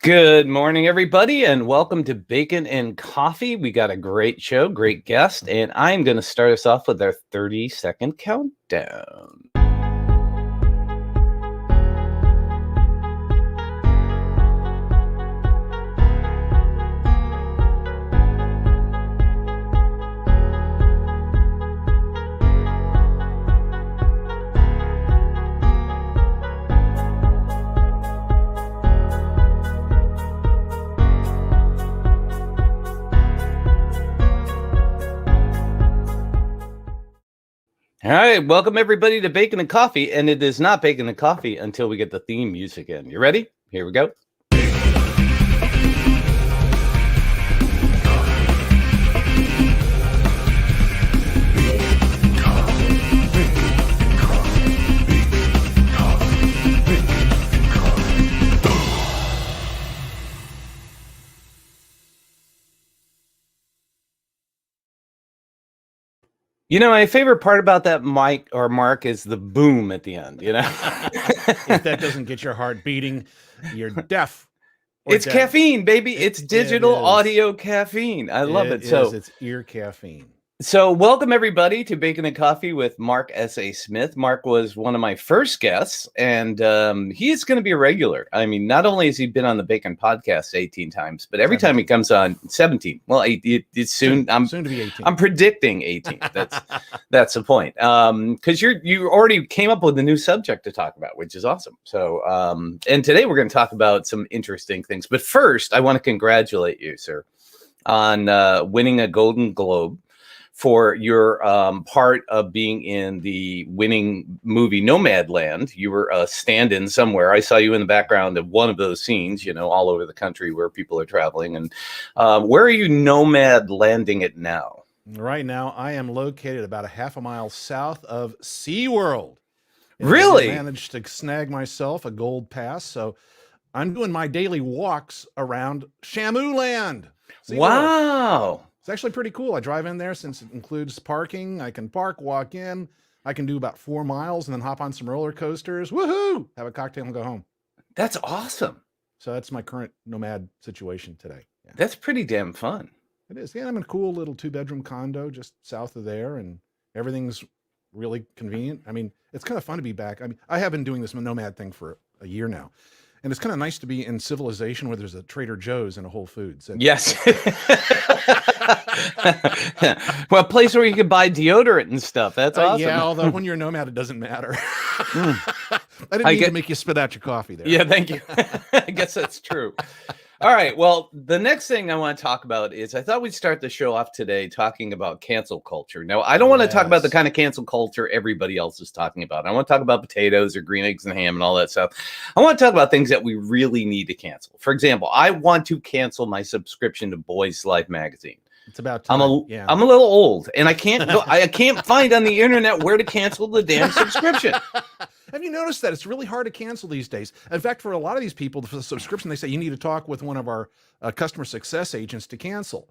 Good morning, everybody, and welcome to Bacon and Coffee. We got a great show, great guest, and I'm going to start us off with our 30-second countdown. All right, welcome everybody to Bacon and Coffee, and it is not Bacon and Coffee until we get the theme music in. You ready? Here we go. You know, my favorite part about that mic or Mark is the boom at the end, you know? If that doesn't get your heart beating, you're deaf. It's dead. Caffeine, baby. It's digital audio caffeine. I love it. So it's ear caffeine. So welcome everybody to Bacon and Coffee with Mark S.A. Smith. Mark was one of my first guests, and he is going to be a regular. I mean, not only has he been on the Bacon podcast 18 times, but every time he comes on, 17. Well, it's soon. I'm soon to be 18. I'm predicting 18. That's the point. Because you already came up with a new subject to talk about, which is awesome. So, and today we're going to talk about some interesting things. But first, I want to congratulate you, sir, on winning a Golden Globe for your part of being in the winning movie Nomadland. You were a stand-in somewhere. I saw you in the background of one of those scenes, you know, all over the country where people are traveling. And where are you nomad landing it now? Right now, I am located about a half a mile south of SeaWorld. Really? I managed to snag myself a gold pass, so I'm doing my daily walks around Shamuland. Wow. It's actually pretty cool. I drive in there since it includes parking. I can park, walk in. I can do about 4 miles and then hop on some roller coasters. Woohoo! Have a cocktail and go home. That's awesome. So that's my current nomad situation today. Yeah. That's pretty damn fun. It is. Yeah, I'm in a cool little 2-bedroom condo just south of there, and everything's really convenient. I mean, it's kind of fun to be back. I mean, I have been doing this nomad thing for a year now. And it's kind of nice to be in civilization where there's a Trader Joe's and a Whole Foods. Yes. Well, a place where you can buy deodorant and stuff. That's awesome. Yeah, although when you're a nomad, it doesn't matter. I didn't mean to make you spit out your coffee there. Yeah, thank you. I guess that's true. All right. Well, the next thing I want to talk about is I thought we'd start the show off today talking about cancel culture. Now, I don't want to talk about the kind of cancel culture everybody else is talking about. I want to talk about potatoes or green eggs and ham and all that stuff. I want to talk about things that we really need to cancel. For example, I want to cancel my subscription to Boys Life magazine. It's about time. I'm a little old, and I can't find on the internet where to cancel the damn subscription. Have you noticed that it's really hard to cancel these days? In fact, for a lot of these people, for the subscription, they say you need to talk with one of our customer success agents to cancel.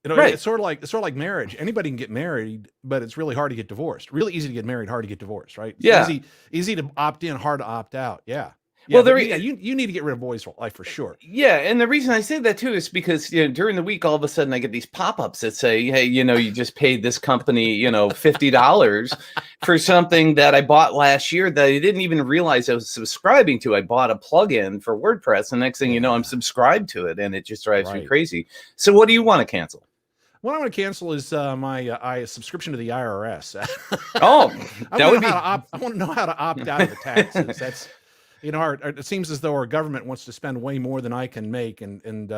You know, right. It's sort of like marriage. Anybody can get married, but it's really hard to get divorced. Really easy to get married, hard to get divorced, right? Yeah. Easy to opt in, hard to opt out. Yeah. Yeah, well, you need to get rid of Boys Life for sure. Yeah, and the reason I say that too is because during the week, all of a sudden I get these pop-ups that say, "Hey, you just paid this company, $50 for something that I bought last year that I didn't even realize I was subscribing to. I bought a plugin for WordPress, and next thing you know, I'm subscribed to it, and it just drives me crazy." So, what do you want to cancel? What I want to cancel is my subscription to the IRS. Oh, that would be. I want to know how to opt out of the taxes. That's. It seems as though our government wants to spend way more than I can make, and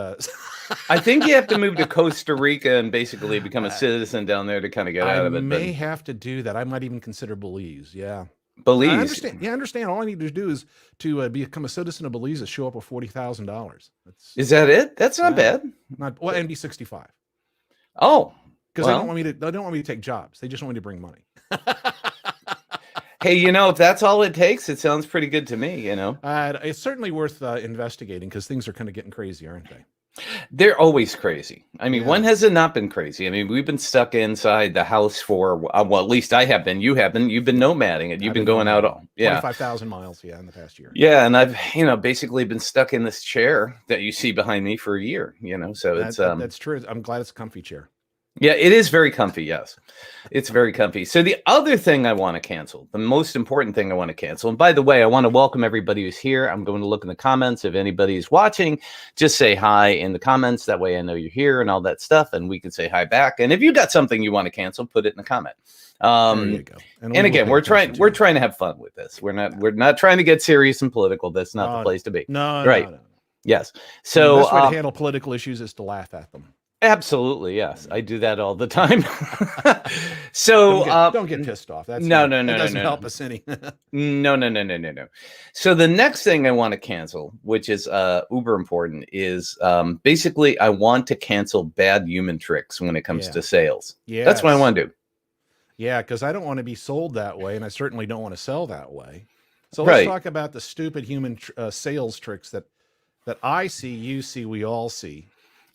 I think you have to move to Costa Rica and basically become a citizen down there to kind of get out of it. I may have to do that. I might even consider Belize. Yeah, Belize. I understand. Yeah, I understand. All I need to do is to become a citizen of Belize and show up with $40,000. Is that it? That's not bad. And be 65. Oh, because they don't want me to take jobs. They just want me to bring money. Hey, if that's all it takes, it sounds pretty good to me, It's certainly worth investigating because things are kind of getting crazy, aren't they? They're always crazy. I mean, when Yeah. has it not been crazy? I mean, we've been stuck inside the house for, well, at least I have been. You have been. You've been nomading it. You've I've been been going out. nomading. Yeah. 25,000 miles, yeah, in the past year. Yeah. And I've, basically been stuck in this chair that you see behind me for a year, so it's, That's true. I'm glad it's a comfy chair. yeah, it is very comfy. Yes, it's very comfy. So the other thing I want to cancel, the most important thing I want to cancel, and by the way, I want to welcome everybody who's here. I'm going to look in the comments. If anybody's watching, just say hi in the comments. That way I know you're here and all that stuff, and we can say hi back. And if you got something you want to cancel, put it in the comment. There you go. And again, we're trying to have fun with this. We're not trying to get serious and political. That's not the place to be. No, right. No. Yes. So the best way to handle political issues is to laugh at them. Absolutely, yes. I do that all the time. So don't get pissed off. That doesn't help us any. No. So the next thing I want to cancel, which is uber important, is basically I want to cancel bad human tricks when it comes to sales. Yeah, that's what I want to do. Yeah, because I don't want to be sold that way, and I certainly don't want to sell that way. So let's talk about the stupid human sales tricks that I see, you see, we all see.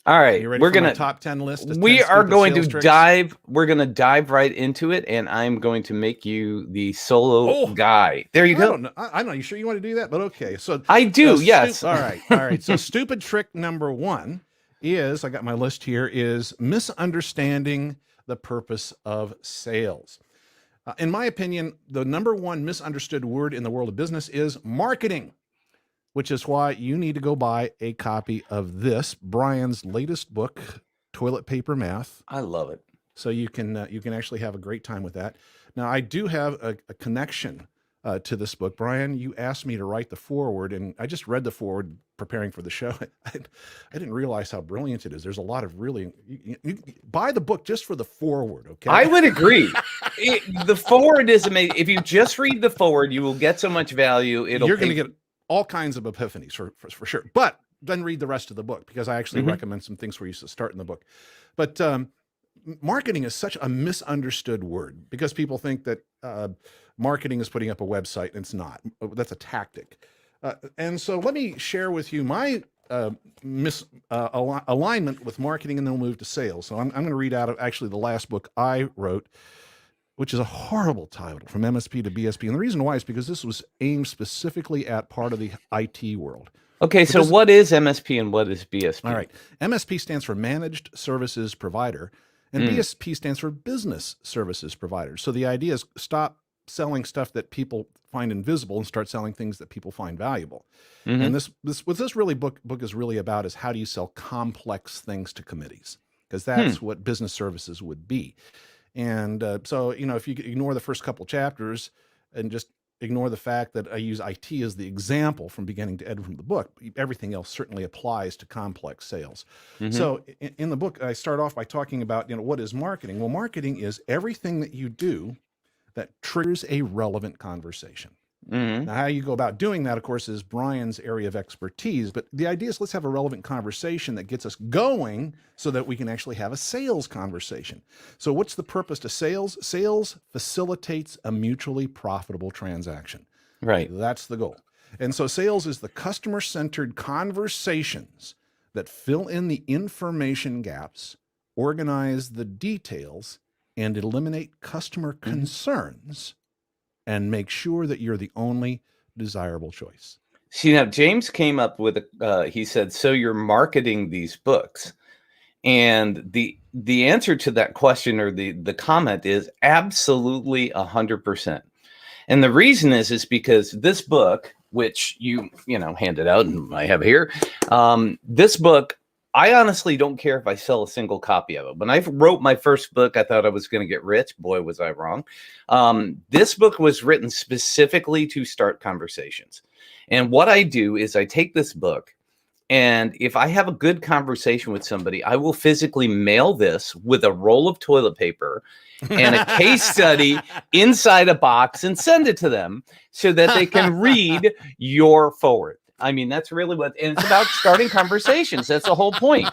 All right, we're gonna top 10 list. We are going to dive. We're gonna dive right into it, and I'm going to make you the solo guy. There you go. I don't know. You sure you want to do that? But okay. So I do. Yes. All right. So stupid trick number one is, I got my list here, is misunderstanding the purpose of sales. In my opinion, the number one misunderstood word in the world of business is marketing, which is why you need to go buy a copy of this, Brian's latest book, Toilet Paper Math. I love it. So you can actually have a great time with that. Now, I do have a connection to this book. Brian, you asked me to write the foreword, and I just read the foreword preparing for the show. I didn't realize how brilliant it is. There's a lot of really, you buy the book just for the foreword, okay? I would agree. The foreword is amazing. If you just read the foreword, you will get so much value. You're going to get all kinds of epiphanies for sure. But then read the rest of the book, because I actually recommend some things for you to start in the book. But marketing is such a misunderstood word, because people think that marketing is putting up a website, and it's not. That's a tactic. And so let me share with you my alignment with marketing, and then we'll move to sales. So I'm going to read out of actually the last book I wrote, which is a horrible title, From MSP to BSP. And the reason why is because this was aimed specifically at part of the IT world. Okay, so what is MSP and what is BSP? All right. MSP stands for Managed Services Provider, and BSP stands for Business Services Provider. So the idea is stop selling stuff that people find invisible and start selling things that people find valuable. And what this really book is really about is how do you sell complex things to committees, because that's what business services would be. And so, if you ignore the first couple chapters and just ignore the fact that I use IT as the example from beginning to end from the book, everything else certainly applies to complex sales. So in the book, I start off by talking about, what is marketing? Well, marketing is everything that you do that triggers a relevant conversation. Now, how you go about doing that, of course, is Brian's area of expertise. But the idea is let's have a relevant conversation that gets us going so that we can actually have a sales conversation. So what's the purpose to sales? Sales facilitates a mutually profitable transaction. Right. That's the goal. And so sales is the customer-centered conversations that fill in the information gaps, organize the details, and eliminate customer concerns, and make sure that you're the only desirable choice. See, now James came up with he said, so you're marketing these books. And the answer to that question, or the comment, is absolutely 100%. And the reason is because this book, which you handed out and I have here, this book, I honestly don't care if I sell a single copy of it. When I wrote my first book, I thought I was going to get rich. Boy, was I wrong. This book was written specifically to start conversations. And what I do is I take this book, and if I have a good conversation with somebody, I will physically mail this with a roll of toilet paper and a case study inside a box and send it to them so that they can read your forward. I mean, that's really and it's about starting conversations. That's the whole point,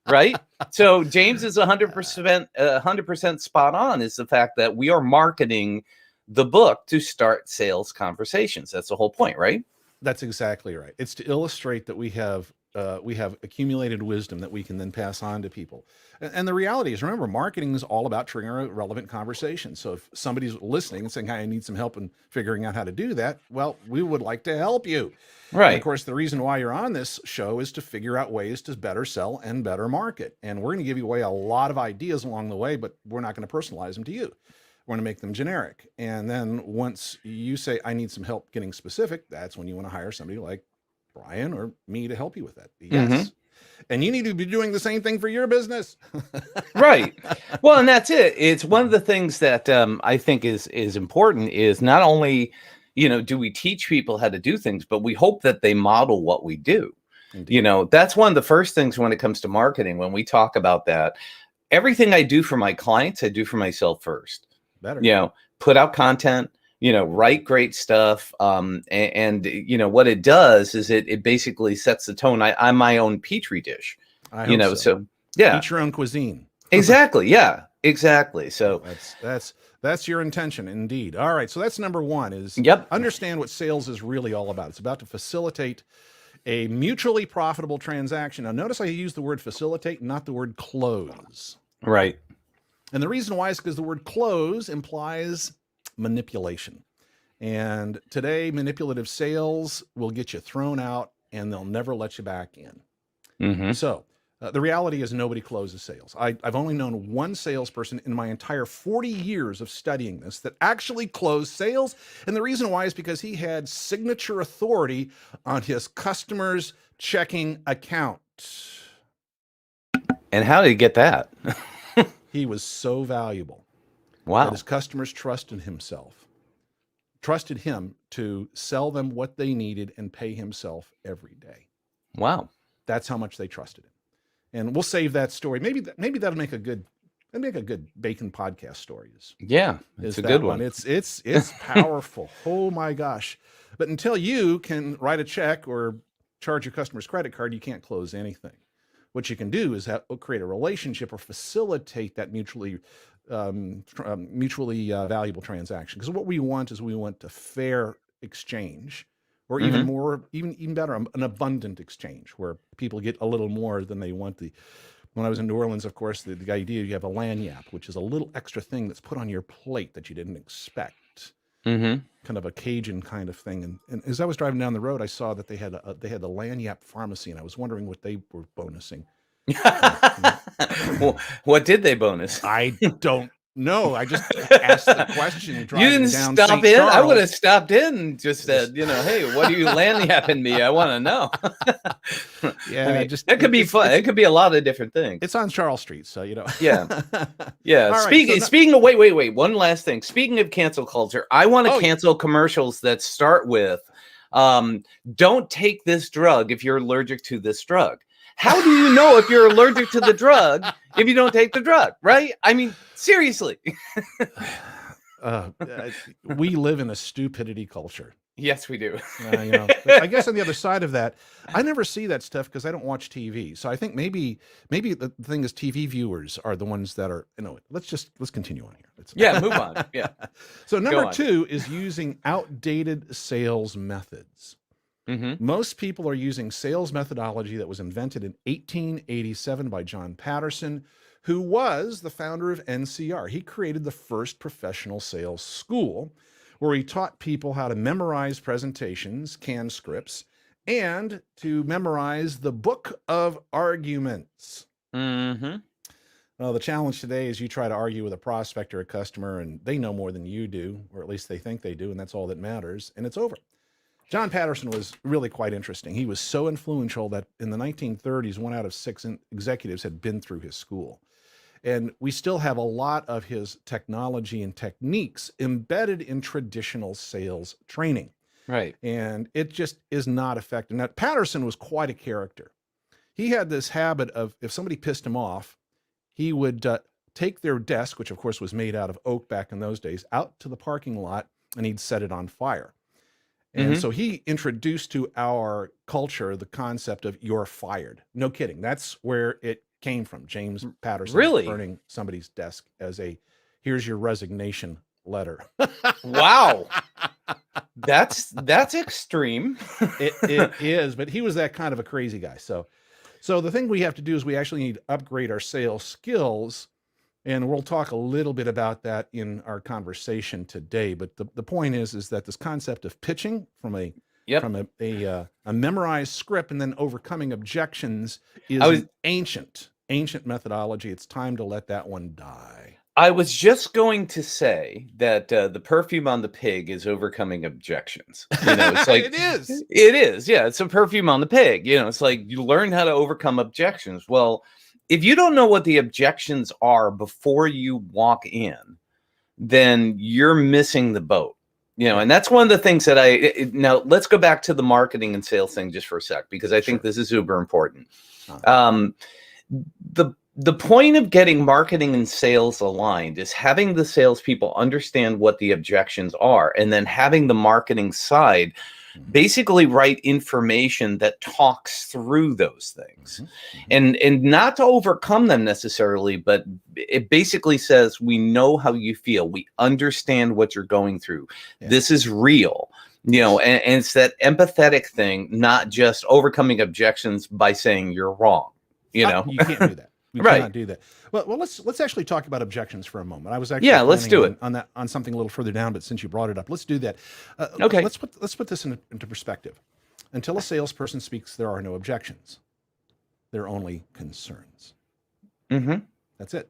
right? So James is 100% spot on, is the fact that we are marketing the book to start sales conversations. That's the whole point, right? That's exactly right. It's to illustrate that we have we have accumulated wisdom that we can then pass on to people. And the reality is, remember, marketing is all about triggering a relevant conversation. So if somebody's listening and saying, "Hi, I need some help in figuring out how to do that," well, we would like to help you. And of Right. course, the reason why you're on this show is to figure out ways to better sell and better market. And we're going to give you away a lot of ideas along the way, but we're not going to personalize them to you. We're going to make them generic. And then once you say, "I need some help getting specific," that's when you want to hire somebody like Brian or me to help you with that. Yes. And you need to be doing the same thing for your business. Right. Well, and that's it. It's one of the things that I think is important is not only, do we teach people how to do things, but we hope that they model what we do. Indeed. That's one of the first things when it comes to marketing, when we talk about that. Everything I do for my clients, I do for myself first. Better. Put out content, write great stuff. And what it does is it basically sets the tone. I'm my own petri dish, I hope so yeah. Eat your own cuisine. Exactly. Yeah, exactly. So that's your intention, indeed. All right. So that's number one is understand what sales is really all about. It's about to facilitate a mutually profitable transaction. Now, notice I use the word facilitate, not the word close. Right. And the reason why is because the word close implies manipulation. And today, manipulative sales will get you thrown out and they'll never let you back in. So the reality is nobody closes sales. I've only known one salesperson in my entire 40 years of studying this that actually closed sales. And the reason why is because he had signature authority on his customer's checking account. And how did he get that? He was so valuable. Wow. That his customers trusted him to sell them what they needed and pay himself every day. Wow. That's how much they trusted him. And we'll save that story. Maybe that'll make a good bacon podcast story. It's a good one. It's powerful. Oh my gosh. But until you can write a check or charge your customer's credit card, you can't close anything. What you can do is create a relationship or facilitate that mutually valuable transaction. Because what we want is a fair exchange, or even more, even better, an abundant exchange where people get a little more than they want. When I was in New Orleans, of course, the idea you have a lanyap, which is a little extra thing that's put on your plate that you didn't expect. Kind of a Cajun kind of thing. And as I was driving down the road, I saw that they had the lanyap pharmacy, and I was wondering what they were bonusing. Well, what did they bonus? I don't know. I just asked the question. You didn't stop in? I would have stopped in and just said, hey, what are you lanyaping me? I want to know. Yeah, it could be fun. It could be a lot of different things. It's on Charles Street, so Yeah. Right, speaking of wait, one last thing. Speaking of cancel culture, I want to cancel commercials that start with, "Don't take this drug if you're allergic to this drug." How do you know if you're allergic to the drug if you don't take the drug, right? I mean, seriously. We live in a stupidity culture. Yes, we do. I guess on the other side of that, I never see that stuff because I don't watch TV. So I think maybe the thing is TV viewers are the ones that are, let's continue on here. Move on. Yeah. So number 2 is using outdated sales methods. Most people are using sales methodology that was invented in 1887 by John Patterson, who was the founder of NCR. He created the first professional sales school where he taught people how to memorize presentations, canned scripts, and to memorize the book of arguments. Well, the challenge today is you try to argue with a prospect or a customer, and they know more than you do, or at least they think they do, and that's all that matters, and it's over. John Patterson was really quite interesting. He was so influential that in the 1930s, 1 out of 6 executives had been through his school. And we still have a lot of his technology and techniques embedded in traditional sales training. Right. And it just is not effective. Now, Patterson was quite a character. He had this habit of, if somebody pissed him off, he would take their desk, which of course was made out of oak back in those days, out to the parking lot, and he'd set it on fire. And so he introduced to our culture the concept of "you're fired." No kidding. That's where it came from. James Patterson Really? burning somebody's desk as a "here's your resignation letter. Wow. That's extreme. It is, but he was that kind of a crazy guy. So the thing we have to do is we actually need to upgrade our sales skills. And we'll talk a little bit about that in our conversation today. But the point is that this concept of pitching from a memorized script and then overcoming objections is an ancient methodology. It's time to let that one die. I was just going to say that the perfume on the pig is overcoming objections. It's like it is. It is. Yeah, it's a perfume on the pig. It's like you learn how to overcome objections. Well, if you don't know what the objections are before you walk in, then you're missing the boat. And that's one of the things that now let's go back to the marketing and sales thing just for a sec, because I think this is super important. The point of getting marketing and sales aligned is having the salespeople understand what the objections are, and then having the marketing side basically write information that talks through those things, and not to overcome them necessarily, but it basically says, we know how you feel, we understand what you're going through, this is real, and it's that empathetic thing, not just overcoming objections by saying you're wrong. You can't do that. We cannot do that. Well, let's actually talk about objections for a moment. I was actually let's do it on something a little further down, but since you brought it up, let's do that. Okay. Let's put this into perspective. Until a salesperson speaks, there are no objections. There are only concerns. That's it.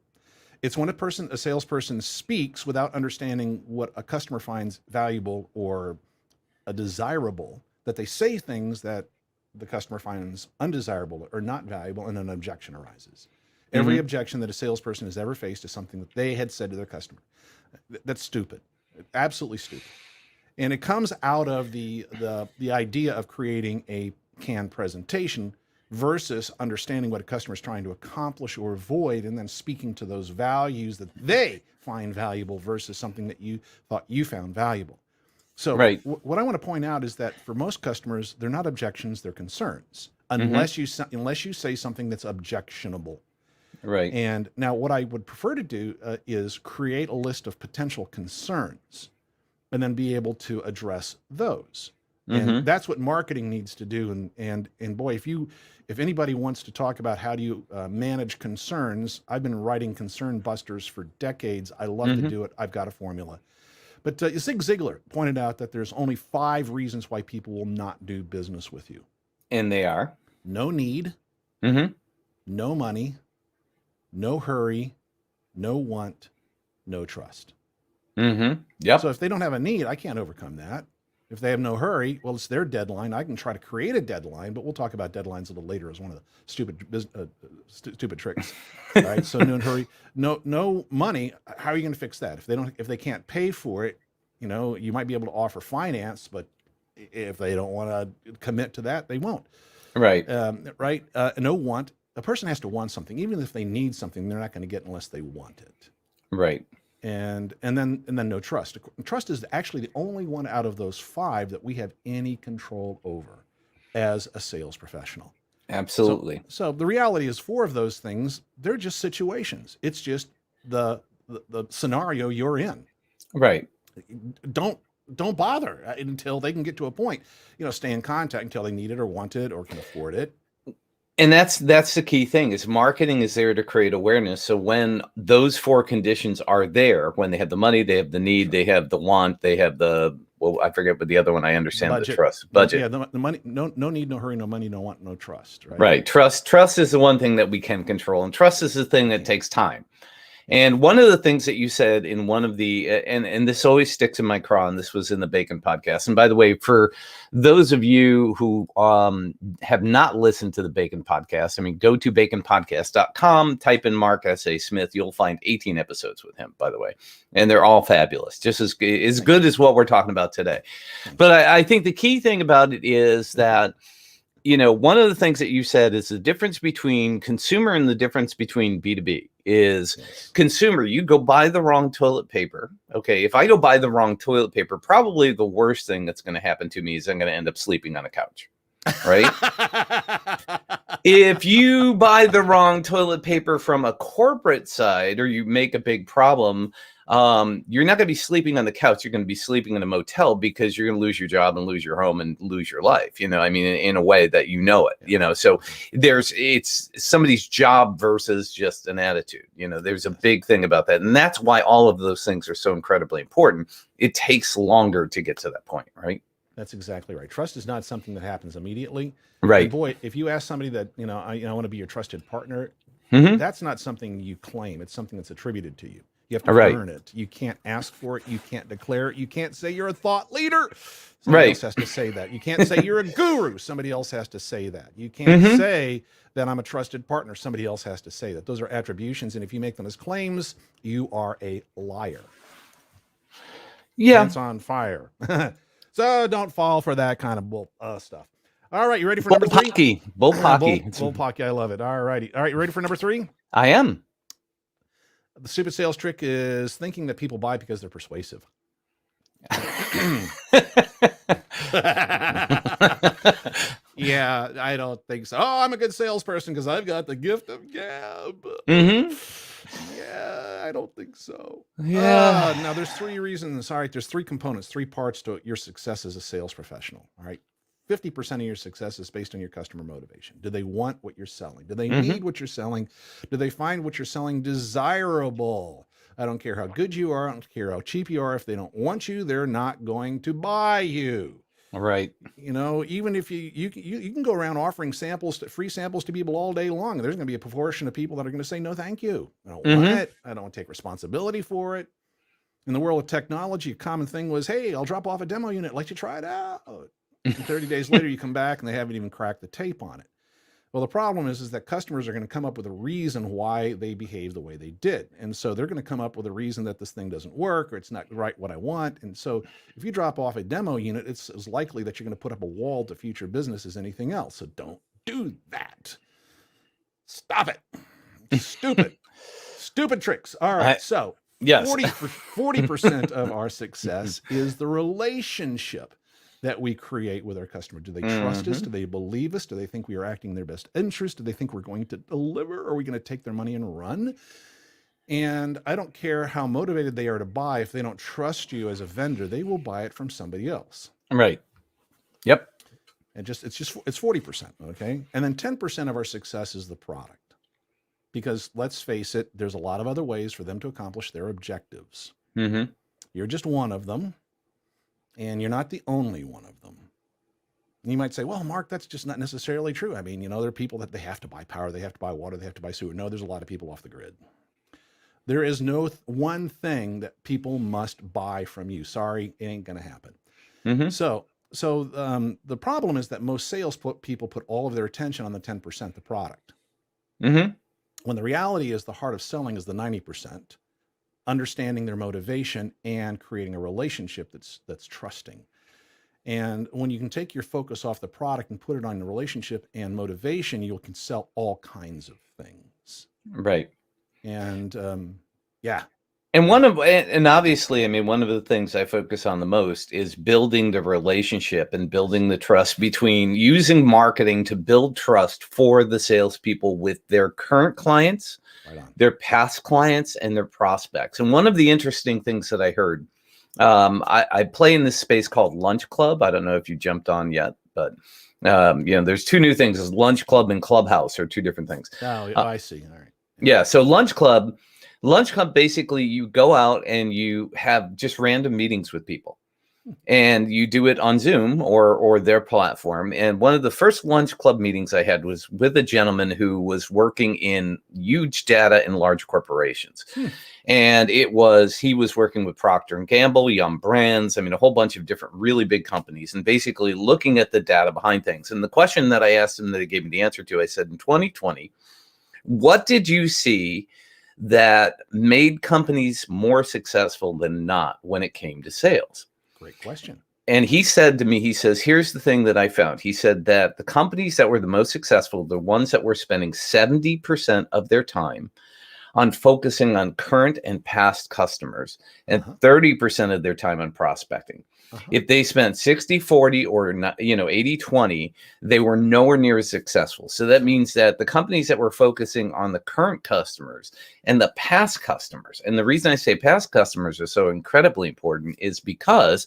It's when a salesperson speaks without understanding what a customer finds valuable or desirable, that they say things that the customer finds undesirable or not valuable, and an objection arises. Every objection that a salesperson has ever faced is something that they had said to their customer. That's stupid, absolutely stupid. And it comes out of the idea of creating a canned presentation versus understanding what a customer is trying to accomplish or avoid, and then speaking to those values that they find valuable versus something that you thought you found valuable. So what I want to point out is that for most customers, they're not objections, they're concerns, unless you say something that's objectionable. Right. And now what I would prefer to do is create a list of potential concerns and then be able to address those. And that's what marketing needs to do. And boy, if anybody wants to talk about how do you manage concerns, I've been writing concern busters for decades. I love to do it. I've got a formula. But Zig Ziglar pointed out that there's only 5 reasons why people will not do business with you. And they are? No need, no money, no hurry, no want, no trust. Yep. So if they don't have a need, I can't overcome that. If they have no hurry, well, it's their deadline. I can try to create a deadline, but we'll talk about deadlines a little later as one of the stupid tricks. All right. So no hurry, no money. How are you going to fix that? If they can't pay for it, you might be able to offer finance, but if they don't want to commit to that, they won't. Right. No want. A person has to want something. Even if they need something, they're not going to get unless they want it. Right. And then no trust. Trust is actually the only one out of those 5 that we have any control over as a sales professional. Absolutely. So the reality is 4 of those things, they're just situations. It's just the scenario you're in. Right. Don't bother until they can get to a point. Stay in contact until they need it or want it or can afford it. And that's the key thing, is marketing is there to create awareness. So when those 4 conditions are there, when they have the money, they have the need, they have the want, they have I forget what the other one, I understand, budget. The trust. Budget. Yeah, the money, no need, no hurry, no money, no want, no trust. Right. Right. Trust is the one thing that we can control, and trust is the thing that takes time. And one of the things that you said in one of the, and this always sticks in my craw, and this was in the Bacon podcast. And by the way, for those of you who have not listened to the Bacon podcast, go to baconpodcast.com, type in Mark S.A. Smith. You'll find 18 episodes with him, by the way. And they're all fabulous, just as good as what we're talking about today. But I think the key thing about it is that, one of the things that you said is the difference between consumer and the difference between B2B is consumer. You go buy the wrong toilet paper. Okay. If I go buy the wrong toilet paper, probably the worst thing that's going to happen to me is I'm going to end up sleeping on a couch. Right. If you buy the wrong toilet paper from a corporate side, or you make a big problem, you're not going to be sleeping on the couch. You're going to be sleeping in a motel because you're going to lose your job and lose your home and lose your life. I mean, in a way that so it's somebody's job versus just an attitude. There's a big thing about that. And that's why all of those things are so incredibly important. It takes longer to get to that point, right? That's exactly right. Trust is not something that happens immediately. Right. And boy, if you ask somebody that, I want to be your trusted partner, that's not something you claim. It's something that's attributed to you. You have to earn it. You can't ask for it. You can't declare it. You can't say you're a thought leader. Somebody else has to say that. You can't say you're a guru. Somebody else has to say that. You can't say that I'm a trusted partner. Somebody else has to say that. Those are attributions. And if you make them as claims, you are a liar. Yeah. It's on fire. So don't fall for that kind of bull stuff. All right. You ready for number 3? Bullpocky. I love it. All righty. All right. You ready for number 3? I am. The stupid sales trick is thinking that people buy because they're persuasive. Yeah, I don't think so. Oh, I'm a good salesperson because I've got the gift of gab. Yeah, I don't think so. Yeah. Now, there's 3 reasons. All right, there's 3 components, 3 parts to your success as a sales professional. All right. 50% of your success is based on your customer motivation. Do they want what you're selling? Do they need what you're selling? Do they find what you're selling desirable? I don't care how good you are. I don't care how cheap you are. If they don't want you, they're not going to buy you. Right. Even if you can go around offering free samples to people all day long. There's going to be a proportion of people that are going to say, no, thank you. I don't want it. I don't want to take responsibility for it. In the world of technology, a common thing was, hey, I'll drop off a demo unit. Let you try it out. And 30 days later, you come back and they haven't even cracked the tape on it. Well, the problem is that customers are going to come up with a reason why they behave the way they did. And so they're going to come up with a reason that this thing doesn't work or it's not right what I want. And so if you drop off a demo unit, it's as likely that you're going to put up a wall to future business as anything else. So don't do that. Stop it. Stupid. Stupid tricks. All right. So yes. 40% of our success is the relationship that we create with our customer. Do they trust us? Do they believe us? Do they think we are acting in their best interest? Do they think we're going to deliver? Or are we going to take their money and run? And I don't care how motivated they are to buy. If they don't trust you as a vendor, they will buy it from somebody else. Right. Yep. And it's 40%. Okay. And then 10% of our success is the product, because let's face it, there's a lot of other ways for them to accomplish their objectives. You're just one of them. And you're not the only one of them. And you might say, well, Mark, that's just not necessarily true. I mean, there are people that they have to buy power, they have to buy water, they have to buy sewer. No, there's a lot of people off the grid. There is no one thing that people must buy from you. Sorry, it ain't going to happen. So the problem is that most sales people put all of their attention on the 10%, the product. When the reality is the heart of selling is the 90%. Understanding their motivation and creating a relationship that's trusting. And when you can take your focus off the product and put it on the relationship and motivation, you can sell all kinds of things. Right. And yeah. And obviously, I mean, one of the things I focus on the most is building the relationship and building the trust between using marketing to build trust for the salespeople with their current clients, their past clients, and their prospects. And one of the interesting things that I heard, I play in this space called Lunch Club. I don't know if you jumped on yet, but there's 2 new things: is Lunch Club and Clubhouse are 2 different things. Oh, I see. All right. Yeah. So Lunch Club, basically you go out and you have just random meetings with people, and you do it on Zoom or their platform. And one of the first Lunch Club meetings I had was with a gentleman who was working in huge data in large corporations. And he was working with Procter and Gamble, Yum Brands, I mean, a whole bunch of different really big companies, and basically looking at the data behind things. And the question that I asked him that he gave me the answer to, I said, in 2020, what did you see that made companies more successful than not when it came to sales? Great question. And he said to me, he says, here's the thing that I found. He said that the companies that were the most successful, the ones that were spending 70% of their time on focusing on current and past customers and 30% of their time on prospecting. Uh-huh. If they spent 60-40 or 80-20, they were nowhere near as successful. So that means that the companies that were focusing on the current customers and the past customers, and the reason I say past customers are so incredibly important is because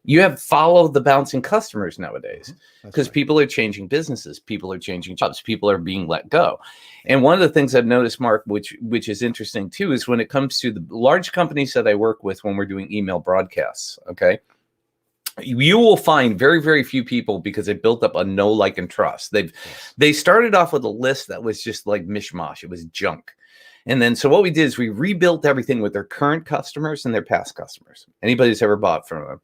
you have follow the bouncing customers nowadays, because people are changing businesses, people are changing jobs, people are being let go. And one of the things I've noticed, Mark, which is interesting too, is when it comes to the large companies that I work with when we're doing email broadcasts, okay, you will find very, very few people, because they built up a know, like, and trust. They started off with a list that was just like mishmash. It was junk. And then, so what we did is we rebuilt everything with their current customers and their past customers. Anybody who's ever bought from them.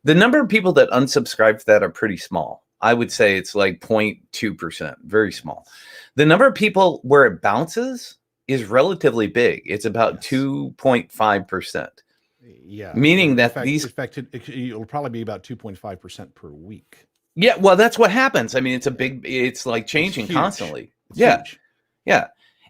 The number of people that unsubscribe to that are pretty small. I would say it's like 0.2%, very small. The number of people where it bounces is relatively big. It's about 2.5%. Yeah. Meaning that in fact, it'll probably be about 2.5% per week. Yeah, well, that's what happens. I mean, it's like changing constantly. It's huge. Yeah.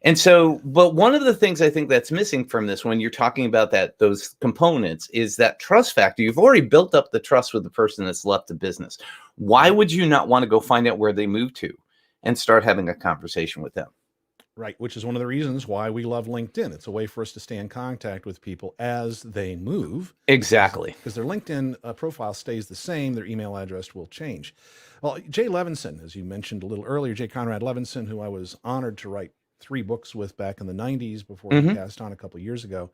And so, but one of the things I think that's missing from this, when you're talking about those components, is that trust factor. You've already built up the trust with the person that's left the business. Why would you not want to go find out where they moved to and start having a conversation with them? Right, which is one of the reasons why we love LinkedIn. It's a way for us to stay in contact with people as they move. Exactly. Because their LinkedIn profile stays the same, their email address will change. Well, Jay Levinson, as you mentioned a little earlier, J. Conrad Levinson, who I was honored to write 3 books with back in the 90s before he passed on a couple of years ago,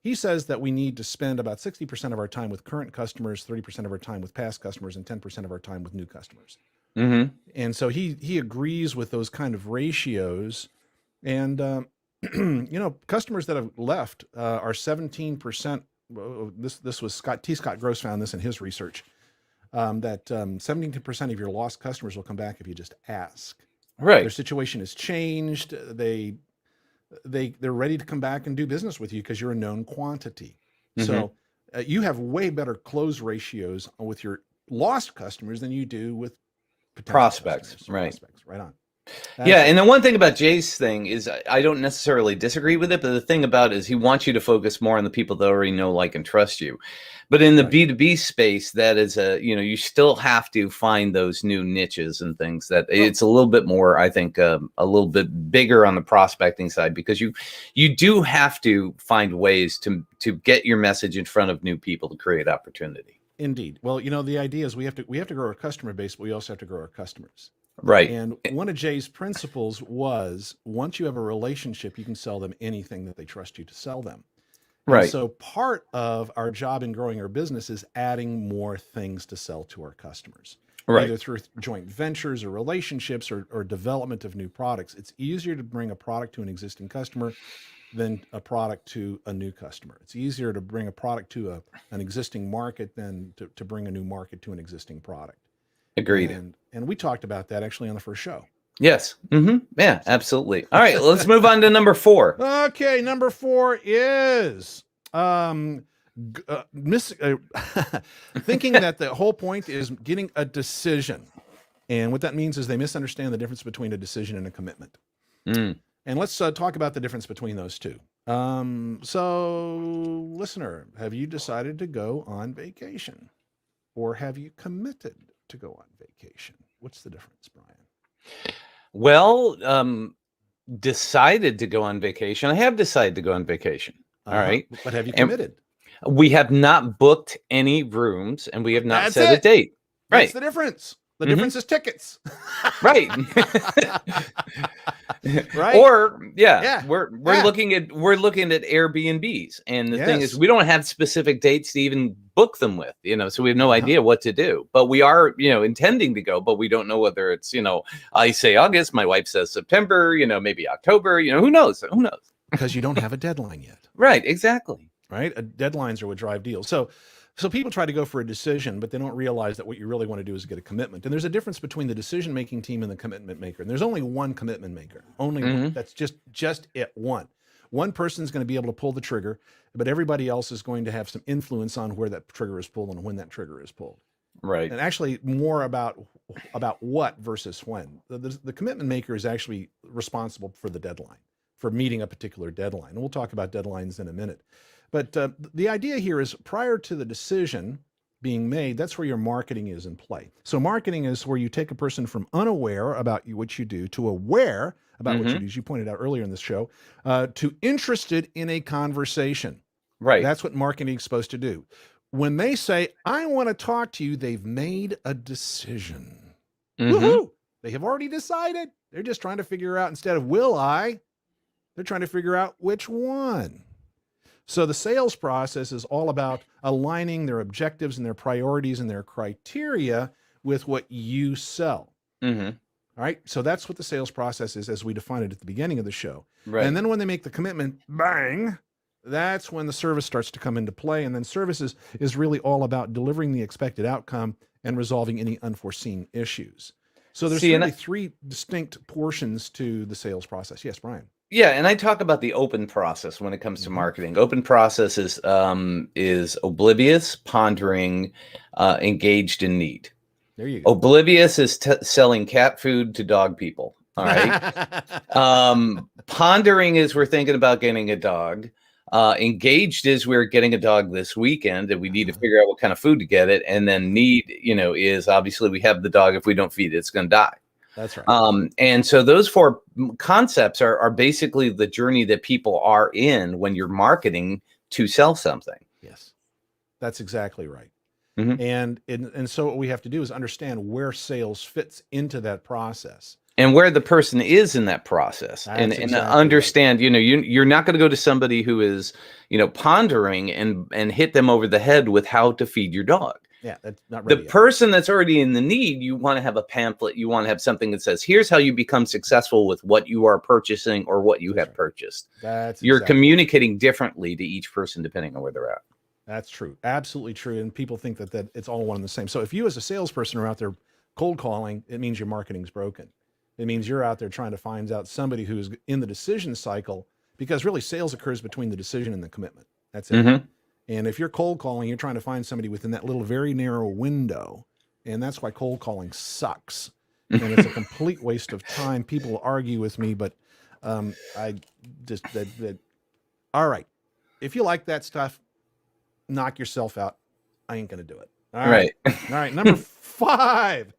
he says that we need to spend about 60% of our time with current customers, 30% of our time with past customers, and 10% of our time with new customers. And so he agrees with those kind of ratios. And, customers that have left are 17%. This was Scott Gross found this in his research, that 17% of your lost customers will come back if you just ask. Right. Their situation has changed. They're ready to come back and do business with you because you're a known quantity. So you have way better close ratios with your lost customers than you do with prospects. Customers. Right. Prospects. Right on. Yeah, and the one thing about Jay's thing is I don't necessarily disagree with it, but the thing about it is he wants you to focus more on the people that already know, like, and trust you. But in the B2B space, that is you still have to find those new niches and things that it's a little bit more, I think, a little bit bigger on the prospecting side, because you do have to find ways to get your message in front of new people to create opportunity. Indeed. Well, the idea is we have to grow our customer base, but we also have to grow our customers. Right. And one of Jay's principles was, once you have a relationship, you can sell them anything that they trust you to sell them. Right. And so part of our job in growing our business is adding more things to sell to our customers, either through joint ventures or relationships or development of new products. It's easier to bring a product to an existing customer than a product to a new customer. It's easier to bring a product to an existing market than to bring a new market to an existing product. Agreed. And we talked about that actually on the first show. Yes. Yeah, absolutely. All right, let's move on to number 4. Okay, number 4 is thinking that the whole point is getting a decision. And what that means is they misunderstand the difference between a decision and a commitment. And let's talk about the difference between those two. So, listener, have you decided to go on vacation? Or have you committed to go on vacation? What's the difference, Brian? Well, decided to go on vacation. I have decided to go on vacation. All right. But have you committed? We have not booked any rooms, and we have not set a date. Right. That's the difference. The difference is tickets. Right. Right. Or we're looking at Airbnbs, and the thing is, we don't have specific dates to even book them with, so we have no idea what to do. But we are, intending to go, but we don't know whether it's, I say August, my wife says September, maybe October, who knows? Who knows? Because you don't have a deadline yet. Right. Exactly. Right. Deadlines are what drive deals. So people try to go for a decision, but they don't realize that what you really want to do is get a commitment. And there's a difference between the decision-making team and the commitment maker. And there's only one commitment maker, only one. That's just it, one. One person's going to be able to pull the trigger, but everybody else is going to have some influence on where that trigger is pulled and when that trigger is pulled. Right. And actually more about what versus when. The commitment maker is actually responsible for the deadline, for meeting a particular deadline. And we'll talk about deadlines in a minute. But the idea here is, prior to the decision, being made, that's where your marketing is in play. So marketing is where you take a person from unaware about what you do to aware about what you do, as you pointed out earlier in this show, to interested in a conversation. Right. That's what marketing is supposed to do. When they say, I want to talk to you, they've made a decision. Woohoo! They have already decided. They're just trying to figure out, instead of will I, they're trying to figure out which one. So the sales process is all about aligning their objectives and their priorities and their criteria with what you sell. All right. So that's what the sales process is, as we defined it at the beginning of the show. Right. And then when they make the commitment, bang, that's when the service starts to come into play. And then services is really all about delivering the expected outcome and resolving any unforeseen issues. So there's really three distinct portions to the sales process. Yes, Brian. Yeah, and I talk about the open process when it comes to marketing. Open process is oblivious, pondering, engaged in need. There you go. Oblivious is selling cat food to dog people. All right. Pondering is we're thinking about getting a dog. Engaged is we're getting a dog this weekend and we need to figure out what kind of food to get it. And then need, is obviously we have the dog. If we don't feed it, it's going to die. That's right. And so those four concepts are basically the journey that people are in when you're marketing to sell something. Yes, that's exactly right. And so what we have to do is understand where sales fits into that process. And where the person is in that process. That's and exactly understand, you're not going to go to somebody who is, pondering and hit them over the head with how to feed your dog. Yeah, that's not ready the person that's already in the need, you want to have a pamphlet. You want to have something that says, here's how you become successful with what you are purchasing or what you have purchased. You're communicating differently to each person depending on where they're at. That's true. Absolutely true. And people think that it's all one and the same. So if you as a salesperson are out there cold calling, it means your marketing's broken. It means you're out there trying to find out somebody who's in the decision cycle, because really sales occurs between the decision and the commitment. That's it. And if you're cold calling, you're trying to find somebody within that little very narrow window. And that's why cold calling sucks. And it's a complete waste of time. People argue with me, but all right. If you like that stuff, knock yourself out. I ain't going to do it. All right. All right. Number 5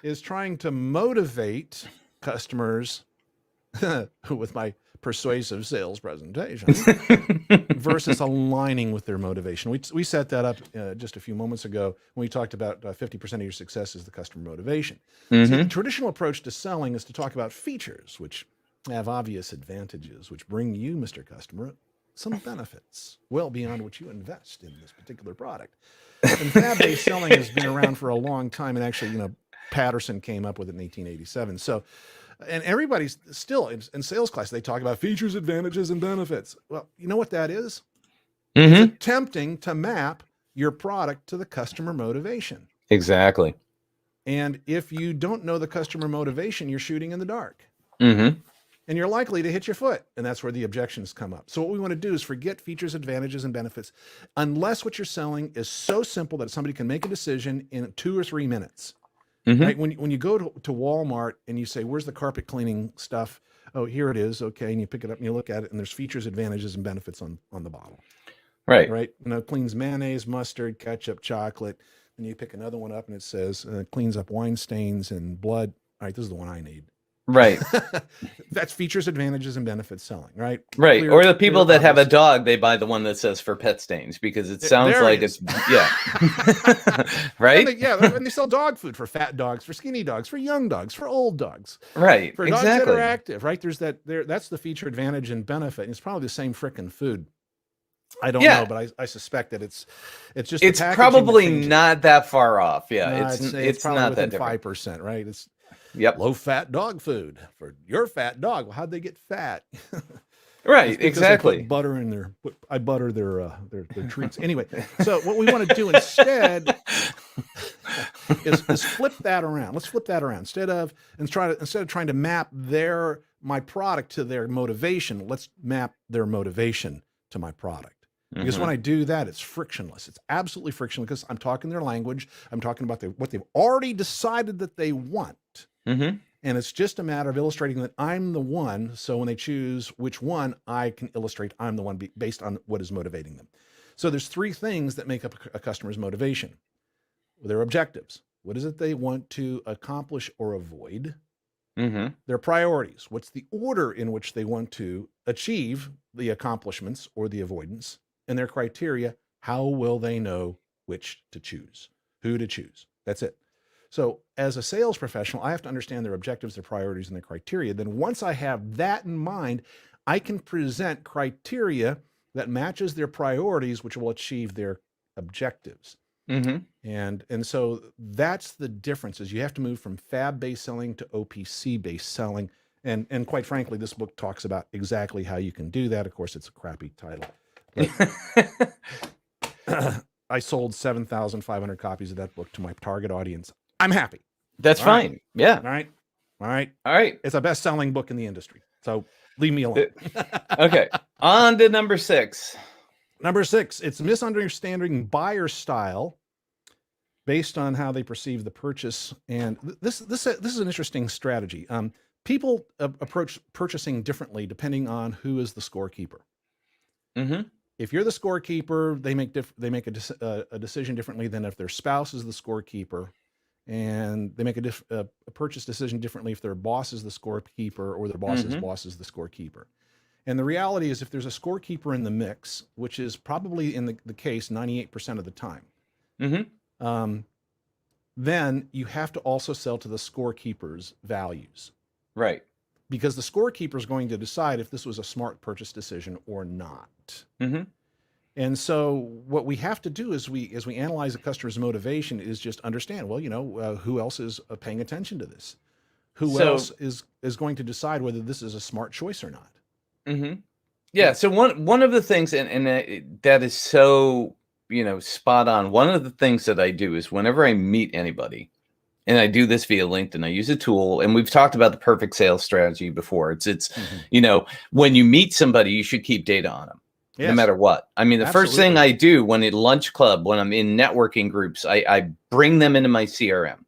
is trying to motivate customers with my persuasive sales presentation versus aligning with their motivation. We set that up just a few moments ago when we talked about 50% of your success is the customer motivation. So the traditional approach to selling is to talk about features, which have obvious advantages, which bring you, Mr. Customer, some benefits well beyond what you invest in this particular product. And fab-based selling has been around for a long time. And actually, Patterson came up with it in 1887. So, and everybody's still in sales class, they talk about features, advantages, and benefits. Well, you know what that is? It's attempting to map your product to the customer motivation. Exactly. And if you don't know the customer motivation, you're shooting in the dark. And you're likely to hit your foot. And that's where the objections come up. So what we want to do is forget features, advantages, and benefits, unless what you're selling is so simple that somebody can make a decision in 2 or 3 minutes. Right? When you go to Walmart and you say, where's the carpet cleaning stuff? Oh, here it is. Okay. And you pick it up and you look at it and there's features, advantages, and benefits on the bottle. Right. Right. It cleans mayonnaise, mustard, ketchup, chocolate. And you pick another one up and it says, cleans up wine stains and blood. All right. This is the one I need. Right. That's features, advantages, and benefits selling, right? Right. Or the people that have a dog, they buy the one that says for pet stains because it sounds like it's, right? And they sell dog food for fat dogs, for skinny dogs, for young dogs, for old dogs. Right. For dogs that are active, right? That's the feature, advantage, and benefit. And it's probably the same frickin' food. I don't know, but I suspect that it's just it's probably not that far off. Yeah. It's probably not within that 5%, right? It's low fat dog food for your fat dog. Well, how'd they get fat? Right, exactly. Butter in their, I butter their treats. Anyway, so what we want to do instead is flip that around. Let's flip that around. Instead of trying to map my product to their motivation, let's map their motivation to my product. Because when I do that, it's frictionless. It's absolutely frictionless because I'm talking their language. I'm talking about what they've already decided that they want. And it's just a matter of illustrating that I'm the one. So when they choose which one, I can illustrate I'm the one based on what is motivating them. So there's three things that make up a customer's motivation. Their objectives. What is it they want to accomplish or avoid? Mm-hmm. Their priorities. What's the order in which they want to achieve the accomplishments or the avoidance? And their criteria. How will they know which to choose? Who to choose? That's it. So as a sales professional, I have to understand their objectives, their priorities, and their criteria. Then once I have that in mind, I can present criteria that matches their priorities, which will achieve their objectives. Mm-hmm. And so that's the difference, is you have to move from fab-based selling to OPC-based selling. And quite frankly, this book talks about exactly how you can do that. Of course, it's a crappy title. But I sold 7,500 copies of that book to my target audience. I'm happy. That's fine. Right. Yeah. All right. All right. All right. It's a best-selling book in the industry. So leave me alone. Okay. On to number 6. Number 6, it's misunderstanding buyer style based on how they perceive the purchase. And this is an interesting strategy. People approach purchasing differently depending on who is the scorekeeper. Mm-hmm. If you're the scorekeeper, they make a decision differently than if their spouse is the scorekeeper, and they make a purchase decision differently if their boss is the scorekeeper or their boss's boss is the scorekeeper. And the reality is, if there's a scorekeeper in the mix, which is probably in the case 98% of the time, then you have to also sell to the scorekeeper's values. Right. Because the scorekeeper is going to decide if this was a smart purchase decision or not. Mm-hmm. And so what we have to do is as we analyze a customer's motivation is just understand, well, who else is paying attention to this? Who else is going to decide whether this is a smart choice or not? Mm-hmm. Yeah. So one of the things, and that is so, spot on. One of the things that I do is whenever I meet anybody, and I do this via LinkedIn, I use a tool, and we've talked about the perfect sales strategy before. It's when you meet somebody, you should keep data on them. Yes. No matter what. I mean, the first thing I do when at lunch club, when I'm in networking groups, I bring them into my CRM.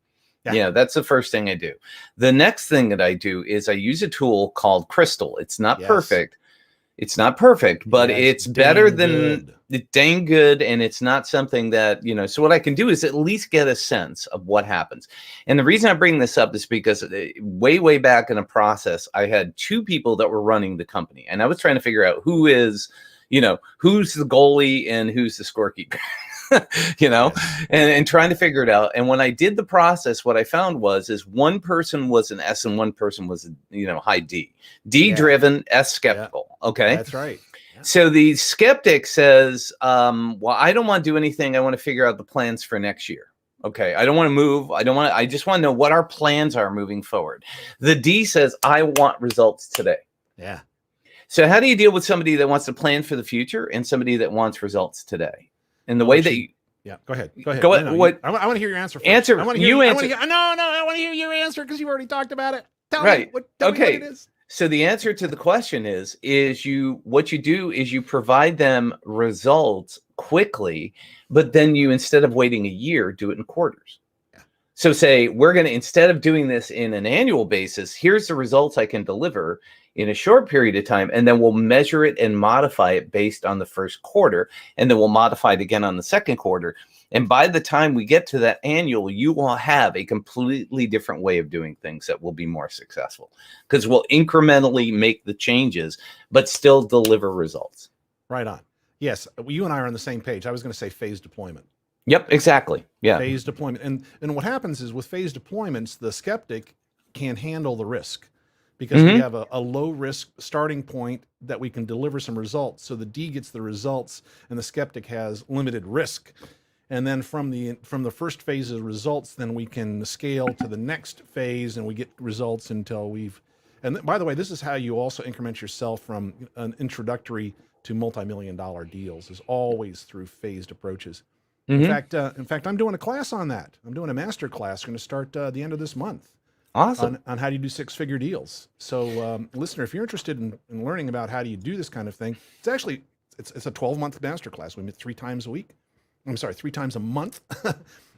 Yeah. That's the first thing I do. The next thing that I do is I use a tool called Crystal. It's not perfect. It's not perfect, but it's better than dang good. And it's not something that, so what I can do is at least get a sense of what happens. And the reason I bring this up is because way back in a process, I had 2 people that were running the company, and I was trying to figure out who's the goalie and who's the scorekeeper, and trying to figure it out. And when I did the process, what I found is one person was an S and one person was, high D. D driven, S skeptical. Yeah. Okay. That's right. Yeah. So the skeptic says, well, I don't want to do anything. I want to figure out the plans for next year. Okay. I don't want to move. I just want to know what our plans are moving forward. The D says, I want results today. Yeah. So how do you deal with somebody that wants to plan for the future and somebody that wants results today? And the way that go ahead. I want to hear your answer first. Answer. I want to hear your answer because you've already talked about it. Tell me what it is. So the answer to the question is what you do is you provide them results quickly, but then you, instead of waiting a year, do it in quarters. Yeah. So say, we're going to, instead of doing this in an annual basis, here's the results I can deliver in a short period of time, and then we'll measure it and modify it based on the first quarter, and then we'll modify it again on the second quarter. And by the time we get to that annual, you will have a completely different way of doing things that will be more successful, because we'll incrementally make the changes, but still deliver results. Right on. Yes, you and I are on the same page. I was going to say phased deployment. Yep, exactly. Yeah. Phased deployment. And what happens is with phased deployments, the skeptic can handle the risk, because we have a low risk starting point that we can deliver some results. So the D gets the results and the skeptic has limited risk. And then from the first phase of results, then we can scale to the next phase and we get results until and by the way, this is how you also increment yourself from an introductory to multi-million-dollar deals, is always through phased approaches. In fact, I'm doing a class on that. I'm doing a master class. We're going to start the end of this month. Awesome. On how do you do 6-figure deals. So listener, if you're interested in learning about how do you do this kind of thing, it's a 12-month masterclass. We meet 3 times a week. I'm sorry, 3 times a month.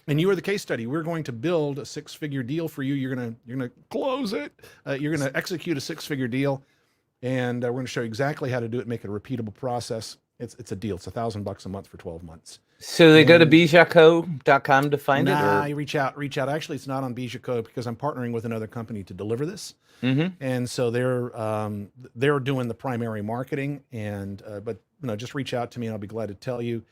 And you are the case study. We're going to build a 6-figure deal for you. You're gonna close it. You're gonna execute a 6-figure deal, and we're gonna show you exactly how to do it, make it a repeatable process. It's a deal. It's $1,000 a month for 12 months. So they go to bijaco.com to find it? Nah, Or? you reach out. Actually, it's not on Bijaco because I'm partnering with another company to deliver this. Mm-hmm. And so they're doing the primary marketing, and but just reach out to me and I'll be glad to tell you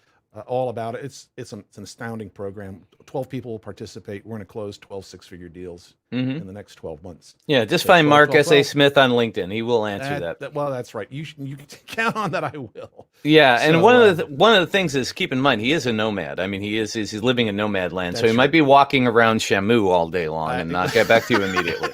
all about it. It's an astounding program. 12 people will participate. We're going to close 12 six-figure deals in the next 12 months. Yeah, just So find 12, Mark 12, S.A. Smith on LinkedIn. He will answer that. Well, that's right. You can count on that. I will. Yeah, and So, one of the things is, keep in mind, he is a nomad. I mean, he's living in nomad land, so he That's might right. be walking around Shamu all day long and not get back to you immediately.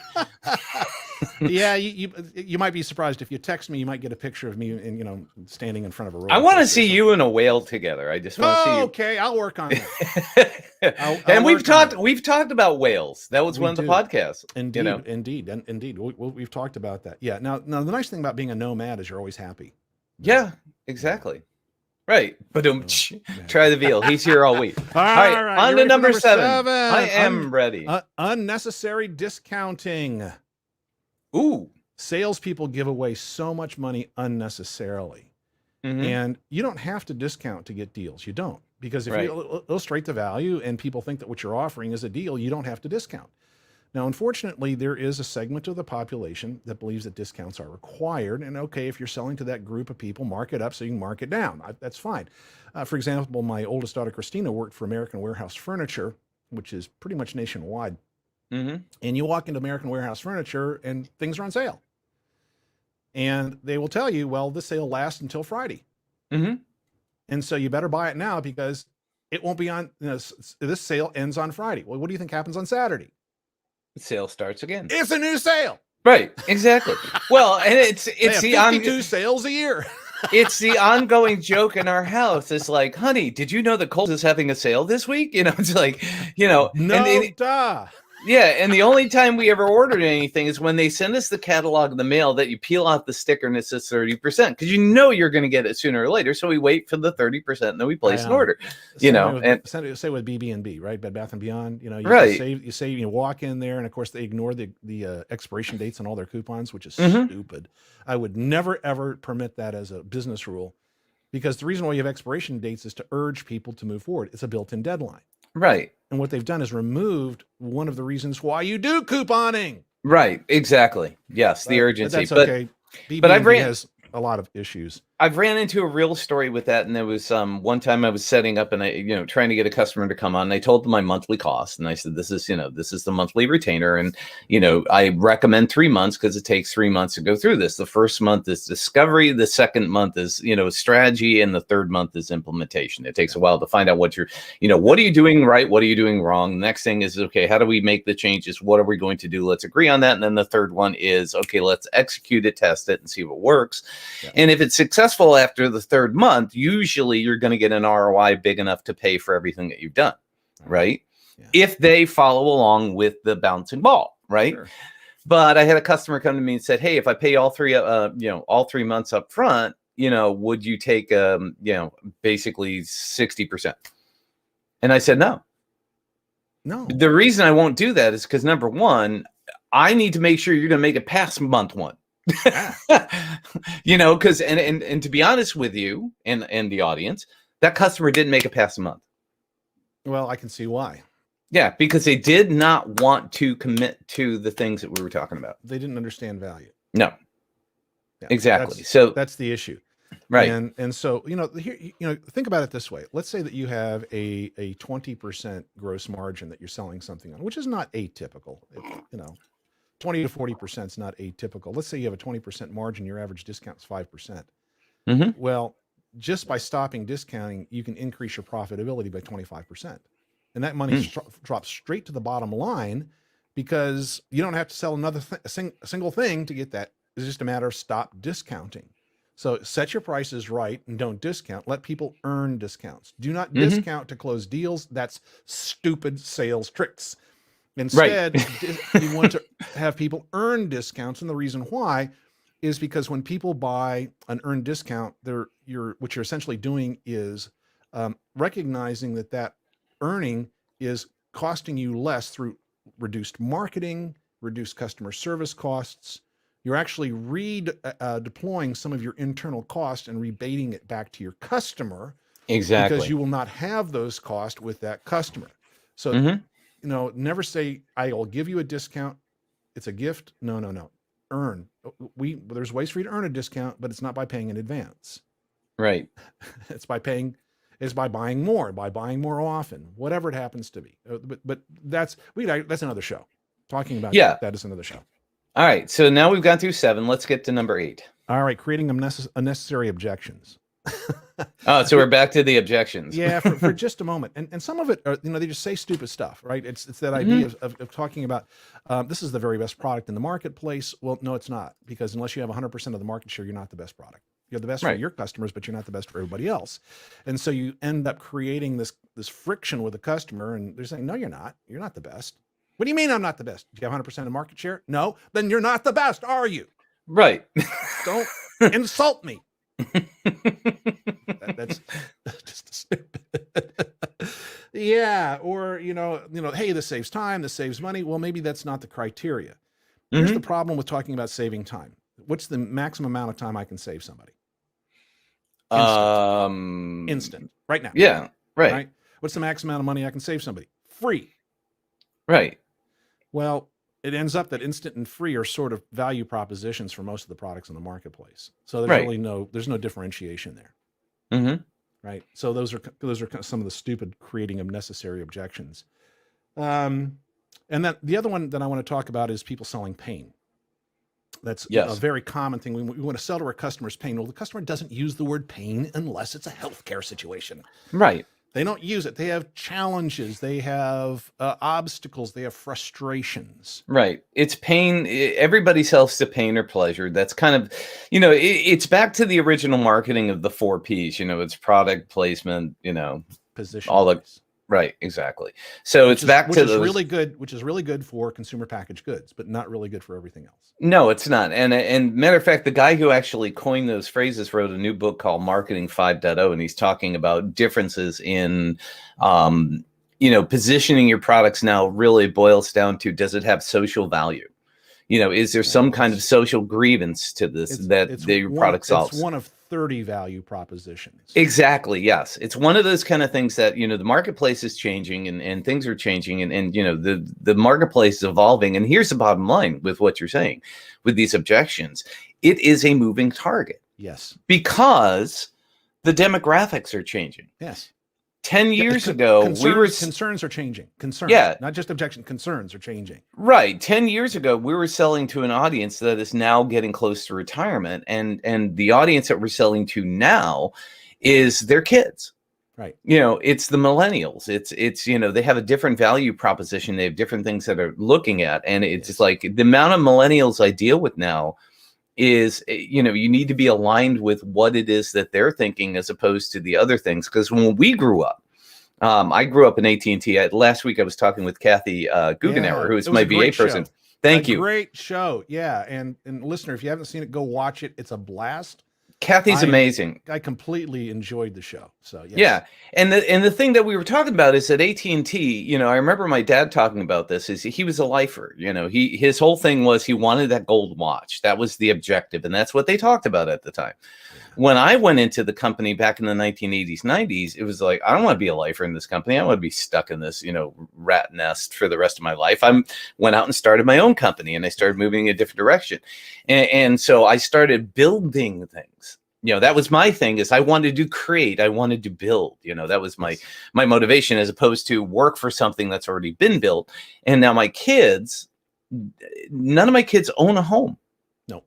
Yeah, you might be surprised if you text me. You might get a picture of me, and standing in front of a roller I want to coaster or see something. you and a whale together. I just want to see you. Okay, I'll work on that. I'll And work on it. we've talked about whales. That was We one of the do. podcasts. Indeed. We've talked about that. Yeah. Now, the nice thing about being a nomad is you're always happy. Yeah, exactly. Right. But Yeah. try the veal. He's here all week. All right. right, On you to ready for number seven. I am Un- ready. Unnecessary discounting. Ooh. Salespeople give away so much money unnecessarily. Mhm. And you don't have to discount to get deals. You don't. Because if you illustrate the value and people think that what you're offering is a deal, you don't have to discount. Now, unfortunately, there is a segment of the population that believes that discounts are required. And okay, if you're selling to that group of people, mark it up so you can mark it down. That's fine. For example, my oldest daughter, Christina, worked for American Warehouse Furniture, which is pretty much nationwide. Mm-hmm. And you walk into American Warehouse Furniture and things are on sale. And they will tell you, well, this sale lasts until Friday. Mm-hmm. And so you better buy it now because it won't be on, this sale ends on Friday. Well, what do you think happens on Saturday? The sale starts again. It's a new sale. Right. Exactly. Well, and it's They have 52 sales a year. It's the ongoing joke in our house. It's like, honey, did you know that Kohl's is having a sale this week? It's like, No, and duh. yeah. And the only time we ever ordered anything is when they send us the catalog in the mail that you peel off the sticker and it says 30% because you're going to get it sooner or later. So we wait for the 30% and then we place an order. And say with BB&B, right? Bed Bath and Beyond. Right. You save. You walk in there, and of course they ignore the expiration dates on all their coupons, which is stupid. I would never ever permit that as a business rule, because the reason why you have expiration dates is to urge people to move forward. It's a built-in deadline. Right. And what they've done is removed one of the reasons why you do couponing. Right. Exactly. Yes. The urgency. That's okay. But BB&B has a lot of issues. I've ran into a real story with that, and there was one time I was setting up and I, trying to get a customer to come on. And I told them my monthly cost, and I said, this is the monthly retainer, and I recommend 3 months because it takes 3 months to go through this. The first month is discovery, the second month is strategy, and the third month is implementation. It takes a while to find out what you're, what are you doing right, what are you doing wrong. The next thing is, okay, how do we make the changes? What are we going to do? Let's agree on that. And then the third one is, okay, let's execute it, test it, and see what works. Yeah. And if it's successful after the third month, usually you're going to get an ROI big enough to pay for everything that you've done, right? Yeah. If they follow along with the bouncing ball, right? Sure. But I had a customer come to me and said, "Hey, if I pay all 3 months up front, would you take basically 60%?" And I said, "No. The reason I won't do that is because, number one, I need to make sure you're going to make it past month one." Because and to be honest with you and the audience, that customer didn't make it past a month. Well, I can see why. Yeah, because they did not want to commit to the things that we were talking about. They didn't understand value. No. Yeah, exactly. So that's the issue. Right. And so, here, think about it this way. Let's say that you have a 20% gross margin that you're selling something on, which is not atypical. 20 to 40% is not atypical. Let's say you have a 20% margin, your average discount is 5%. Mm-hmm. Well, just by stopping discounting, you can increase your profitability by 25%. And that money drops straight to the bottom line because you don't have to sell another single thing to get that. It's just a matter of stop discounting. So set your prices right and don't discount. Let people earn discounts. Do not discount to close deals. That's stupid sales tricks. Instead, you want to have people earn discounts, and the reason why is because when people buy an earned discount, what you're essentially doing is recognizing that earning is costing you less through reduced marketing, reduced customer service costs, You're actually deploying some of your internal cost and rebating it back to your customer, because Exactly. you will not have those costs with that customer. So, Mhm. never say, I will give you a discount. It's a gift. No. Earn. There's ways for you to earn a discount, but it's not by paying in advance. Right. It's by buying more, often, whatever it happens to be. But that's another show. Talking about Yeah. that is another show. All right. So now we've gone through 7. Let's get to number 8. All right, creating unnecessary objections. Oh, so we're back to the objections. Yeah, for just a moment. And some of it, are, they just say stupid stuff, right? It's that idea of talking about, this is the very best product in the marketplace. Well, no, it's not, because unless you have 100% of the market share, you're not the best product. You're the best for your customers, but you're not the best for everybody else. And so you end up creating this friction with the customer, and they're saying, no, you're not. You're not the best. What do you mean I'm not the best? Do you have 100% of market share? No, then you're not the best, are you? Right. Don't insult me. That's just stupid. Yeah. Or, hey, this saves time, this saves money. Well, maybe that's not the criteria. Here's the problem with talking about saving time. What's the maximum amount of time I can save somebody? Instant. Right now. Yeah. Right. What's the maximum amount of money I can save somebody? Free. Right. Well, it ends up that instant and free are sort of value propositions for most of the products in the marketplace. So there's really no differentiation there. Mm-hmm. Right. So those are some of the stupid creating unnecessary objections. And then the other one that I want to talk about is people selling pain. That's a very common thing. We want to sell to our customers pain. Well, the customer doesn't use the word pain unless it's a healthcare situation. Right. They don't use it. They have challenges. They have obstacles. They have frustrations. Right. It's pain. Everybody sells to pain or pleasure. That's kind of, it's back to the original marketing of the 4 Ps. It's product, placement, position, all the right. Exactly. So it's back to those, which is really good for consumer packaged goods, but not really good for everything else. No, it's not. And matter of fact, the guy who actually coined those phrases wrote a new book called Marketing 5.0, and he's talking about differences in, positioning your products now really boils down to, does it have social value? Is there some kind of social grievance to this your product solves? It's one of 30 value propositions. Exactly. Yes. It's one of those kind of things that, the marketplace is changing and things are changing and the marketplace is evolving. And here's the bottom line with what you're saying with these objections. It is a moving target. Yes. Because the demographics are changing. Yes. 10 years ago, concerns are changing. Concerns, not just objection. Concerns are changing. Right. 10 years ago, we were selling to an audience that is now getting close to retirement, and the audience that we're selling to now is their kids. Right. It's the millennials. It's they have a different value proposition. They have different things that they're looking at, and it's just like the amount of millennials I deal with now is, you need to be aligned with what it is that they're thinking as opposed to the other things. Because when we grew up, I grew up in AT&T. Last week I was talking with Kathy Guggenauer, who is my VA person. Thank you. Great show. Yeah. And listener, if you haven't seen it, go watch it. It's a blast. Kathy's amazing. I completely enjoyed the show. So yes. Yeah, and the thing that we were talking about is that AT&T. I remember my dad talking about this. Is he was a lifer. His whole thing was he wanted that gold watch. That was the objective, and that's what they talked about at the time. Yeah. When I went into the company back in the 1980s, 90s, it was like, I don't want to be a lifer in this company. I don't want to be stuck in this, rat nest for the rest of my life. I went out and started my own company, and I started moving in a different direction. And so I started building things. That was my thing, is I wanted to create, I wanted to build, that was my motivation, as opposed to work for something that's already been built. And now my kids, none of my kids own a home. No.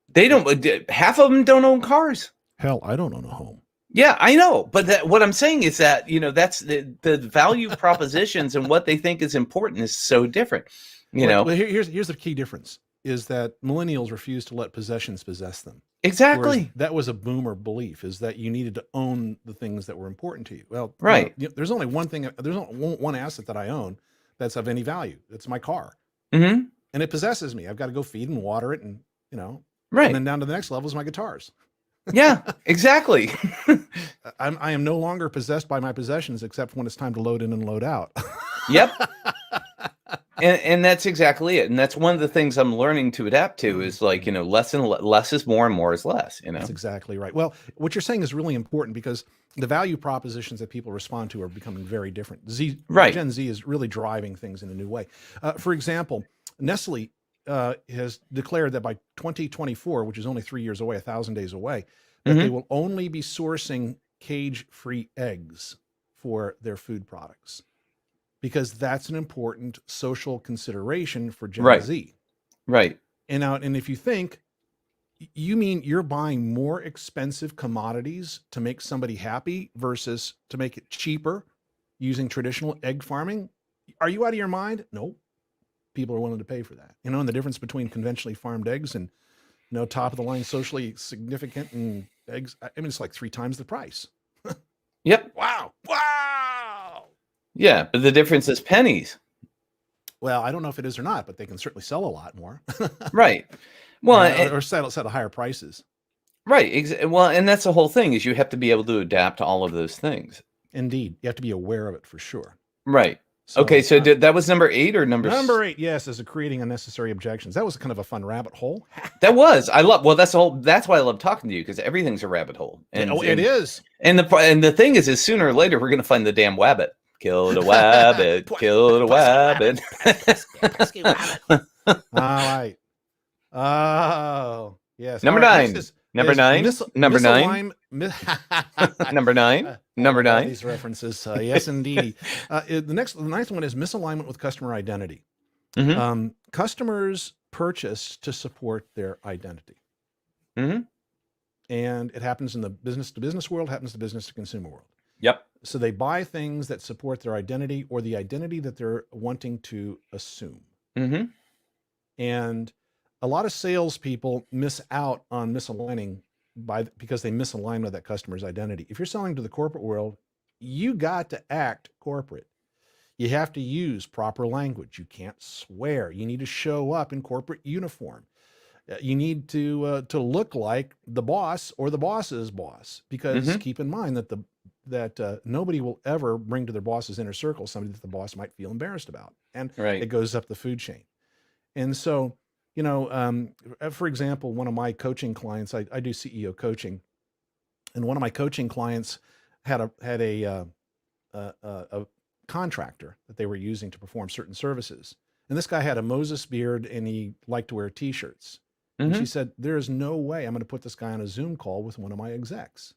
They don't, half of them don't own cars. Hell, I don't own a home. Yeah, I know. But what I'm saying is that, that's the value propositions and what they think is important is so different, Well, here's the key difference, is that millennials refuse to let possessions possess them. Exactly. Whereas that was a boomer belief, is that you needed to own the things that were important to you. Well, right. There's only one thing. There's only one asset that I own that's of any value. It's my car. Mm-hmm. And it possesses me. I've got to go feed and water it, and right. And then down to the next level is my guitars. Yeah, exactly. I am no longer possessed by my possessions, except when it's time to load in and load out. Yep. And that's exactly it. And that's one of the things I'm learning to adapt to is like, less is more and more is less, That's exactly right. Well, what you're saying is really important because the value propositions that people respond to are becoming very different. Right. Gen Z is really driving things in a new way. For example, Nestle has declared that by 2024, which is only 3 years away, 1,000 days away, that they will only be sourcing cage-free eggs for their food products, because that's an important social consideration for Gen Z. Right. And if you think, you mean you're buying more expensive commodities to make somebody happy versus to make it cheaper using traditional egg farming? Are you out of your mind? No. People are willing to pay for that. And the difference between conventionally farmed eggs and, top of the line, socially significant and eggs, I mean, it's like 3 times the price. Yep. Wow. Yeah. But the difference is pennies. Well, I don't know if it is or not, but they can certainly sell a lot more. Right. Well, or set at higher prices. Right. Well, and that's the whole thing is you have to be able to adapt to all of those things. Indeed. You have to be aware of it for sure. Right. So that was number 8 or number 8? Yes, is creating unnecessary objections. That was kind of a fun rabbit hole. That was. That's why I love talking to you, because everything's a rabbit hole. And it is. And the thing is sooner or later we're going to find the damn wabbit. Kill the wabbit. Kill the wabbit. Pesky wabbit. All right. Oh, yes. Number 9. Number 9. Number 9. Number 9. Number 9. These references. Yes, indeed. The ninth one is misalignment with customer identity. Customers purchase to support their identity. And it happens in the business to business world, happens to business to consumer world. Yep. So they buy things that support their identity or the identity that they're wanting to assume. And a lot of salespeople miss out on misaligning because they misalign with that customer's identity. If you're selling to the corporate world, you got to act corporate. You have to use proper language. You can't swear. You need to show up in corporate uniform. You need to look like the boss or the boss's boss, because keep in mind that nobody will ever bring to their boss's inner circle somebody that the boss might feel embarrassed about, and it goes up the food chain. And so, for example, one of my coaching clients, I do CEO coaching, and one of my coaching clients had a contractor that they were using to perform certain services. And this guy had a Moses beard and he liked to wear t-shirts. And she said, there is no way I'm going to put this guy on a Zoom call with one of my execs.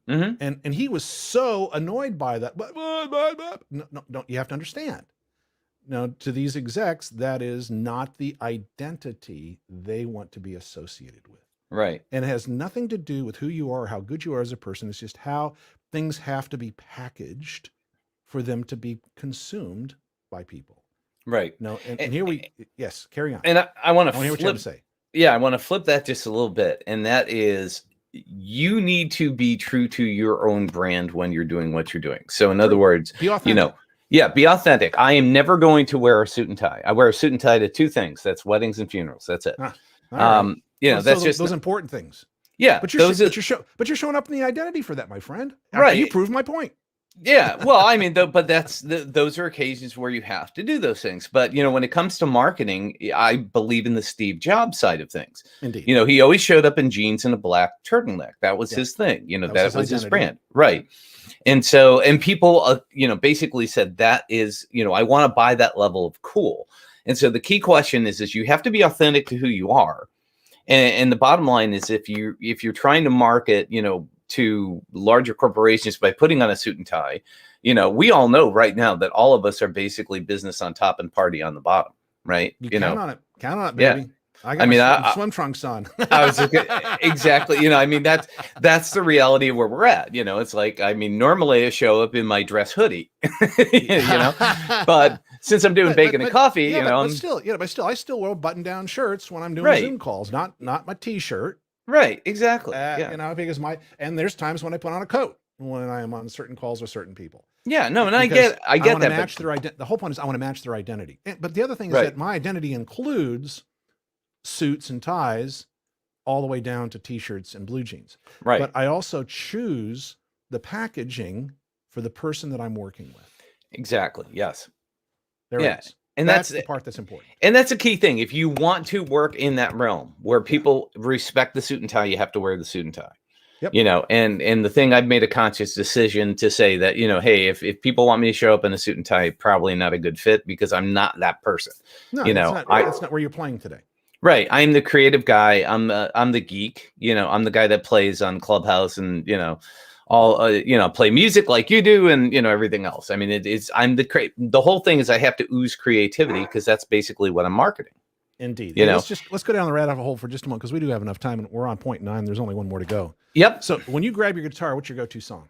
And he was so annoyed by that. No, you have to understand. Now, to these execs, that is not the identity they want to be associated with. Right. And it has nothing to do with who you are or how good you are as a person. It's just how things have to be packaged for them to be consumed by people. Right. No, and here yes, carry on. And I want to hear what you have to say. Yeah, I want to flip that just a little bit. And that is, you need to be true to your own brand when you're doing what you're doing. So in other words, be authentic. Be authentic. I am never going to wear a suit and tie. I wear a suit and tie to 2 things. That's weddings and funerals. That's it. Right. That's just those important things. Yeah. But you're showing up in the identity for that, my friend. Right. You proved my point. Yeah. Well, I mean, but those are occasions where you have to do those things. But, when it comes to marketing, I believe in the Steve Jobs side of things. Indeed. He always showed up in jeans and a black turtleneck. That was his thing. That was his brand. Right. And so, and people, basically said that is, I want to buy that level of cool. And so the key question is you have to be authentic to who you are. And the bottom line is if you're trying to market, to larger corporations by putting on a suit and tie, we all know right now that all of us are basically business on top and party on the bottom, right? Count on it, baby. Yeah. I got swim trunks on. I was exactly, that's the reality of where we're at. It's like, normally I show up in my dress hoodie, but since I'm doing bacon and coffee, but still, I still wear button-down shirts when I'm doing Zoom calls, not my t-shirt. Right. Exactly. Because and there's times when I put on a coat when I am on certain calls with certain people. Yeah, no, and I get that. Match their the whole point is I want to match their identity. But the other thing is that my identity includes suits and ties all the way down to t-shirts and blue jeans. Right. But I also choose the packaging for the person that I'm working with. Exactly. Yes. There Yeah. it is. And That's the part that's important. And that's a key thing. If you want to work in that realm where people respect the suit and tie, you have to wear the suit and tie. Yep. You know, and the thing, I've made a conscious decision to say that, you know, hey, if people want me to show up in a suit and tie, probably not a good fit because I'm not that person. No, you that's know, that's not where you're playing today. Right. I'm the creative guy. I'm the geek. You know, I'm the guy that plays on Clubhouse and, you know, all you know, play music like you do, and you know, everything else. I mean, I'm the whole thing is I have to ooze creativity because that's basically what I'm marketing. Indeed. You know, let's go down the rabbit hole for just a moment because we do have enough time and we're on point 9. There's only one more to go. Yep. So when you grab your guitar, what's your go-to song?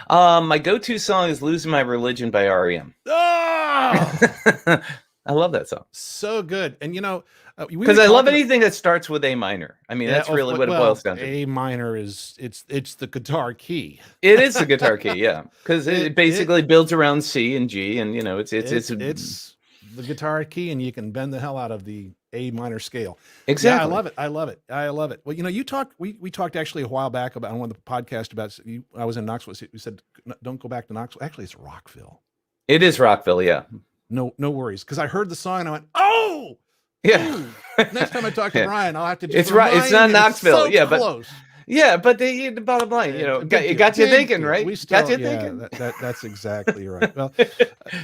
My go-to song is "Losing My Religion" by REM. Oh, I love that song. So good. And you know, because I love anything that starts with A minor. I mean, that's really what it boils down to. A minor is it's the guitar key. It is the guitar key, yeah, because it basically builds around C and G, and you know, it's the guitar key, and you can bend the hell out of the A minor scale. Exactly. Yeah, I love it. I love it. I love it. Well, you know, we talked actually a while back about on one of the podcasts about I was in Knoxville. We said don't go back to Knoxville. Actually, it's Rockville. It is Rockville, yeah. No worries, because I heard the song and I went, oh, yeah. Next time I talk to Brian, I'll have to just it's right. It's not Knoxville, so yeah, close. But the bottom line, you know, it got you thinking, right? Got you thinking. That's exactly right. Well,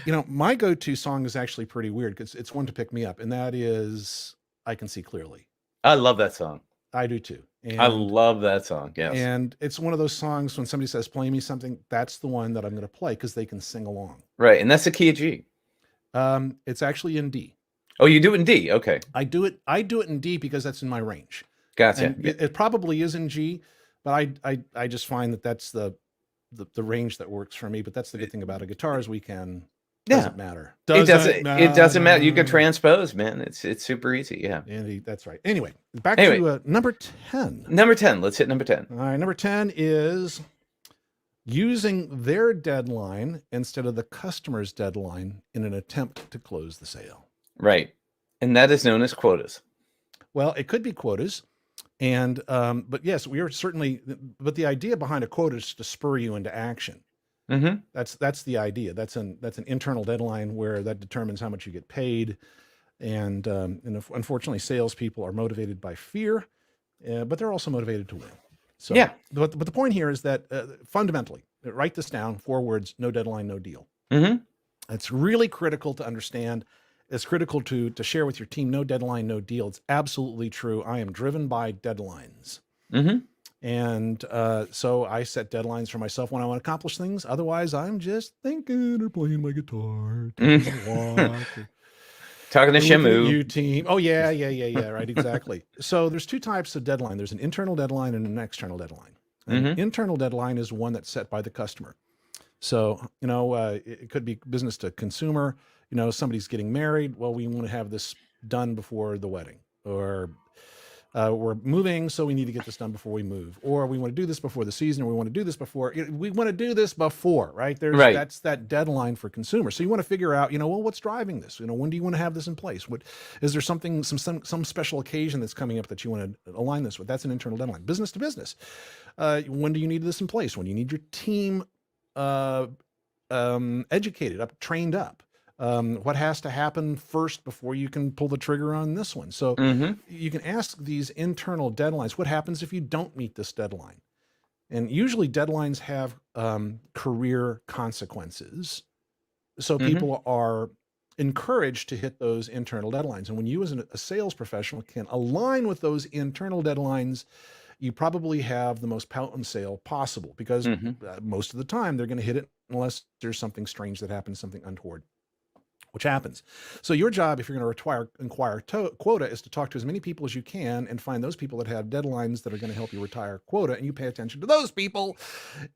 you know, my go-to song is actually pretty weird because it's one to pick me up, and that is "I Can See Clearly." I love that song. I do too. I love that song. Yes. And it's one of those songs when somebody says, "Play me something," that's the one that I'm going to play because they can sing along. Right, and that's the key of G. It's actually in D. Oh, you do it in D. Okay. I do it in D because that's in my range. Gotcha. And it probably is in G, but I just find that that's the range that works for me. But that's the good thing about a guitar is we can doesn't matter. It doesn't matter. You can transpose, man. It's super easy. Yeah. Andy, that's right. Anyway, back to number 10. Number 10. Let's hit number 10. All right. Number 10 is using their deadline instead of the customer's deadline in an attempt to close the sale. Right. And that is known as quotas. Well, it could be quotas. And, but yes, we are certainly, but the idea behind a quota is to spur you into action. Mm-hmm. That's the idea. That's an internal deadline where that determines how much you get paid. And unfortunately, salespeople are motivated by fear, but they're also motivated to win. So, yeah. But the point here is that fundamentally, write this down, 4 words: no deadline, no deal. Mm-hmm. It's really critical to understand. It's critical to share with your team. No deadline, no deal. It's absolutely true. I am driven by deadlines. Mm-hmm. And so I set deadlines for myself when I want to accomplish things. Otherwise, I'm just thinking or playing my guitar, taking a walk, talking to Shamu. You team. Oh yeah. Right, exactly. So there's 2 types of deadline. There's an internal deadline and an external deadline. An internal deadline is one that's set by the customer. So you know, it could be business to consumer. You know, somebody's getting married. Well, we want to have this done before the wedding, or we're moving, so we need to get this done before we move, or we want to do this before the season, or we want to do this before. We want to do this before, right? That's that deadline for consumers. So you want to figure out, you know, well, what's driving this? You know, when do you want to have this in place? What is there something, some special occasion that's coming up that you want to align this with? That's an internal deadline. Business to business. When do you need this in place? When do you need your team educated, trained up? What has to happen first before you can pull the trigger on this one? So you can ask these internal deadlines. What happens if you don't meet this deadline? And usually deadlines have career consequences. So people are encouraged to hit those internal deadlines. And when you as a sales professional can align with those internal deadlines, you probably have the most potent sale possible, because most of the time they're going to hit it unless there's something strange that happens, something untoward, which happens. So your job, if you're going to inquire quota, is to talk to as many people as you can and find those people that have deadlines that are going to help you retire quota, and you pay attention to those people,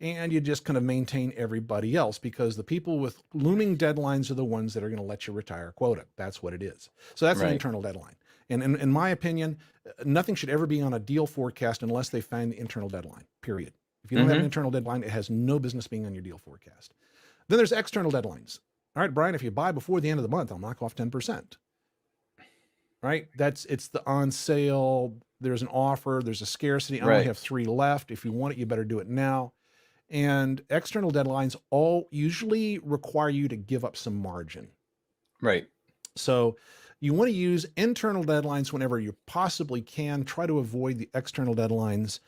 and you just kind of maintain everybody else, because the people with looming deadlines are the ones that are going to let you retire quota. That's what it is. So that's an internal deadline. And in my opinion, nothing should ever be on a deal forecast unless they find the internal deadline, period. If you don't have an internal deadline, it has no business being on your deal forecast. Then there's external deadlines. All right, Brian, if you buy before the end of the month, I'll knock off 10%. Right? It's the on sale. There's an offer. There's a scarcity. I only have 3 left. If you want it, you better do it now. And external deadlines all usually require you to give up some margin. Right. So you want to use internal deadlines whenever you possibly can. Try to avoid the external deadlines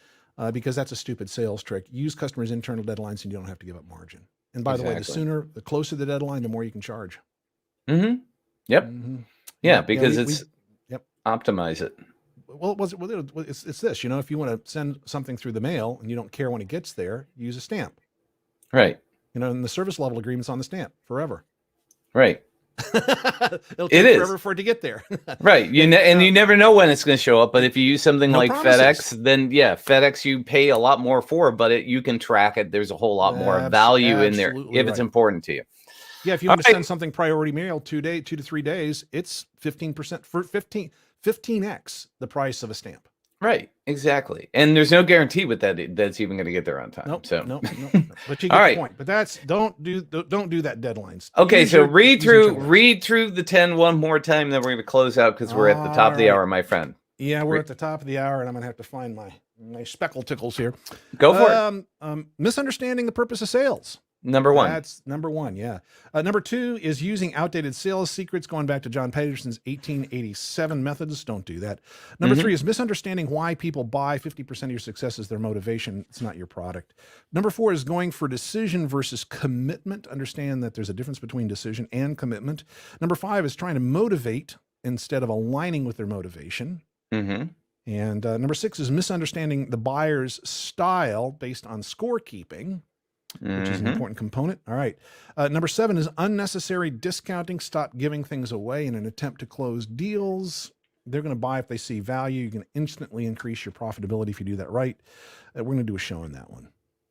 because that's a stupid sales trick. Use customers' internal deadlines and you don't have to give up margin. And by the way, the closer the deadline, the more you can charge. Mm-hmm. Yep. Mm-hmm. Yeah, because optimize it. Well, it's this, if you want to send something through the mail and you don't care when it gets there, use a stamp. Right. And the service level agreement's on the stamp forever. Right. It'll take forever for it to get there. Right. You never know when it's going to show up. But if you use something like FedEx, then FedEx you pay a lot more for, but you can track it. There's a whole lot more value in there if it's important to you. Yeah, if you want to send something priority mail 2 to 3 days, it's 15% for 15x the price of a stamp. Right, exactly. And there's no guarantee with that's even going to get there on time. Nope. But you get the point. But don't do that deadlines. Okay, so read through the 10 one more time, then we're going to close out because we're at the top of the hour, my friend. Yeah, we're at the top of the hour, and I'm going to have to find my speckle tickles here. Go for it. Misunderstanding the purpose of sales. Number one. That's number one, yeah. Number two is using outdated sales secrets, going back to John Patterson's 1887 methods. Don't do that. Number three is misunderstanding why people buy. 50% of your success is their motivation. It's not your product. Number four is going for decision versus commitment. Understand that there's a difference between decision and commitment. Number five is trying to motivate instead of aligning with their motivation. And number six is misunderstanding the buyer's style based on scorekeeping, which is an important component. All right. Number seven is unnecessary discounting. Stop giving things away in an attempt to close deals. They're going to buy if they see value. You can instantly increase your profitability if you do that right. We're going to do a show on that one.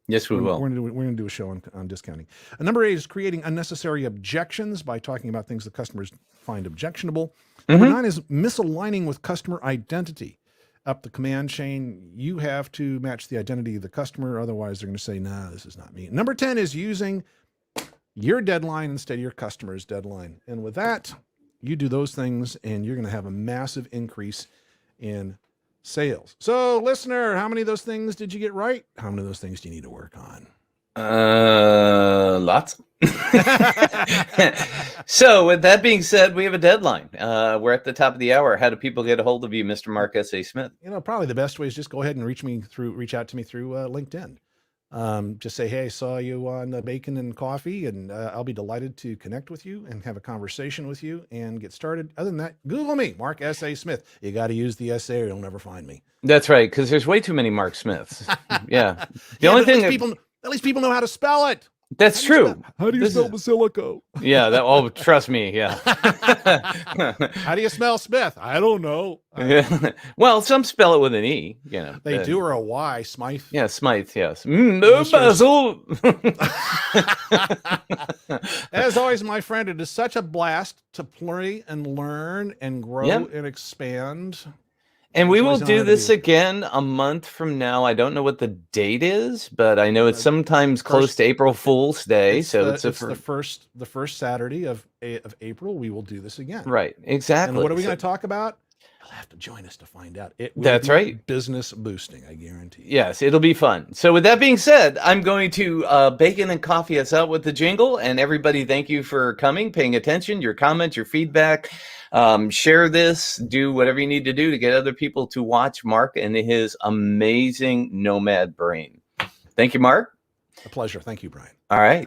Yes, we will. We're going to do a show on discounting. Number eight is creating unnecessary objections by talking about things that customers find objectionable. Number nine is misaligning with customer identity. Up the command chain, you have to match the identity of the customer. Otherwise, they're going to say, nah, this is not me. Number 10 is using your deadline instead of your customer's deadline. And with that, you do those things and you're going to have a massive increase in sales. So listener, how many of those things did you get right? How many of those things do you need to work on? Lots. So with that being said, we have a deadline. We're at the top of the hour. How do people get a hold of you, Mr. Mark S.A. Smith? Probably the best way is just go ahead and reach out to me through LinkedIn. Just say, hey, I saw you on Bacon and Coffee, and I'll be delighted to connect with you and have a conversation with you and get started. Other than that, Google me, Mark S.A. Smith. You got to use the S.A. or you'll never find me. That's right, because there's way too many Mark Smiths. Yeah. The only thing at least people know how to spell it. That's true. How do you spell Basilico? Yeah, trust me, yeah. How do you spell Smith? I don't know. Well, some spell it with an E, They do, or a Y, Smythe. Yeah, Smythe, yes. Basil. As always, my friend, it is such a blast to play and learn and grow and expand. And we will do this again a month from now. I don't know what the date is, but I know it's sometimes close to April Fool's Day. It's the first Saturday of April. We will do this again. Right, exactly. And what are we going to talk about? You'll have to join us to find out. That's right. Business boosting, I guarantee you. Yes, it'll be fun. So with that being said, I'm going to Bacon and Coffee us out with the jingle. And everybody, thank you for coming, paying attention, your comments, your feedback. Share this, do whatever you need to do to get other people to watch Mark and his amazing nomad brain. Thank you, Mark. A pleasure. Thank you, Brian. All right.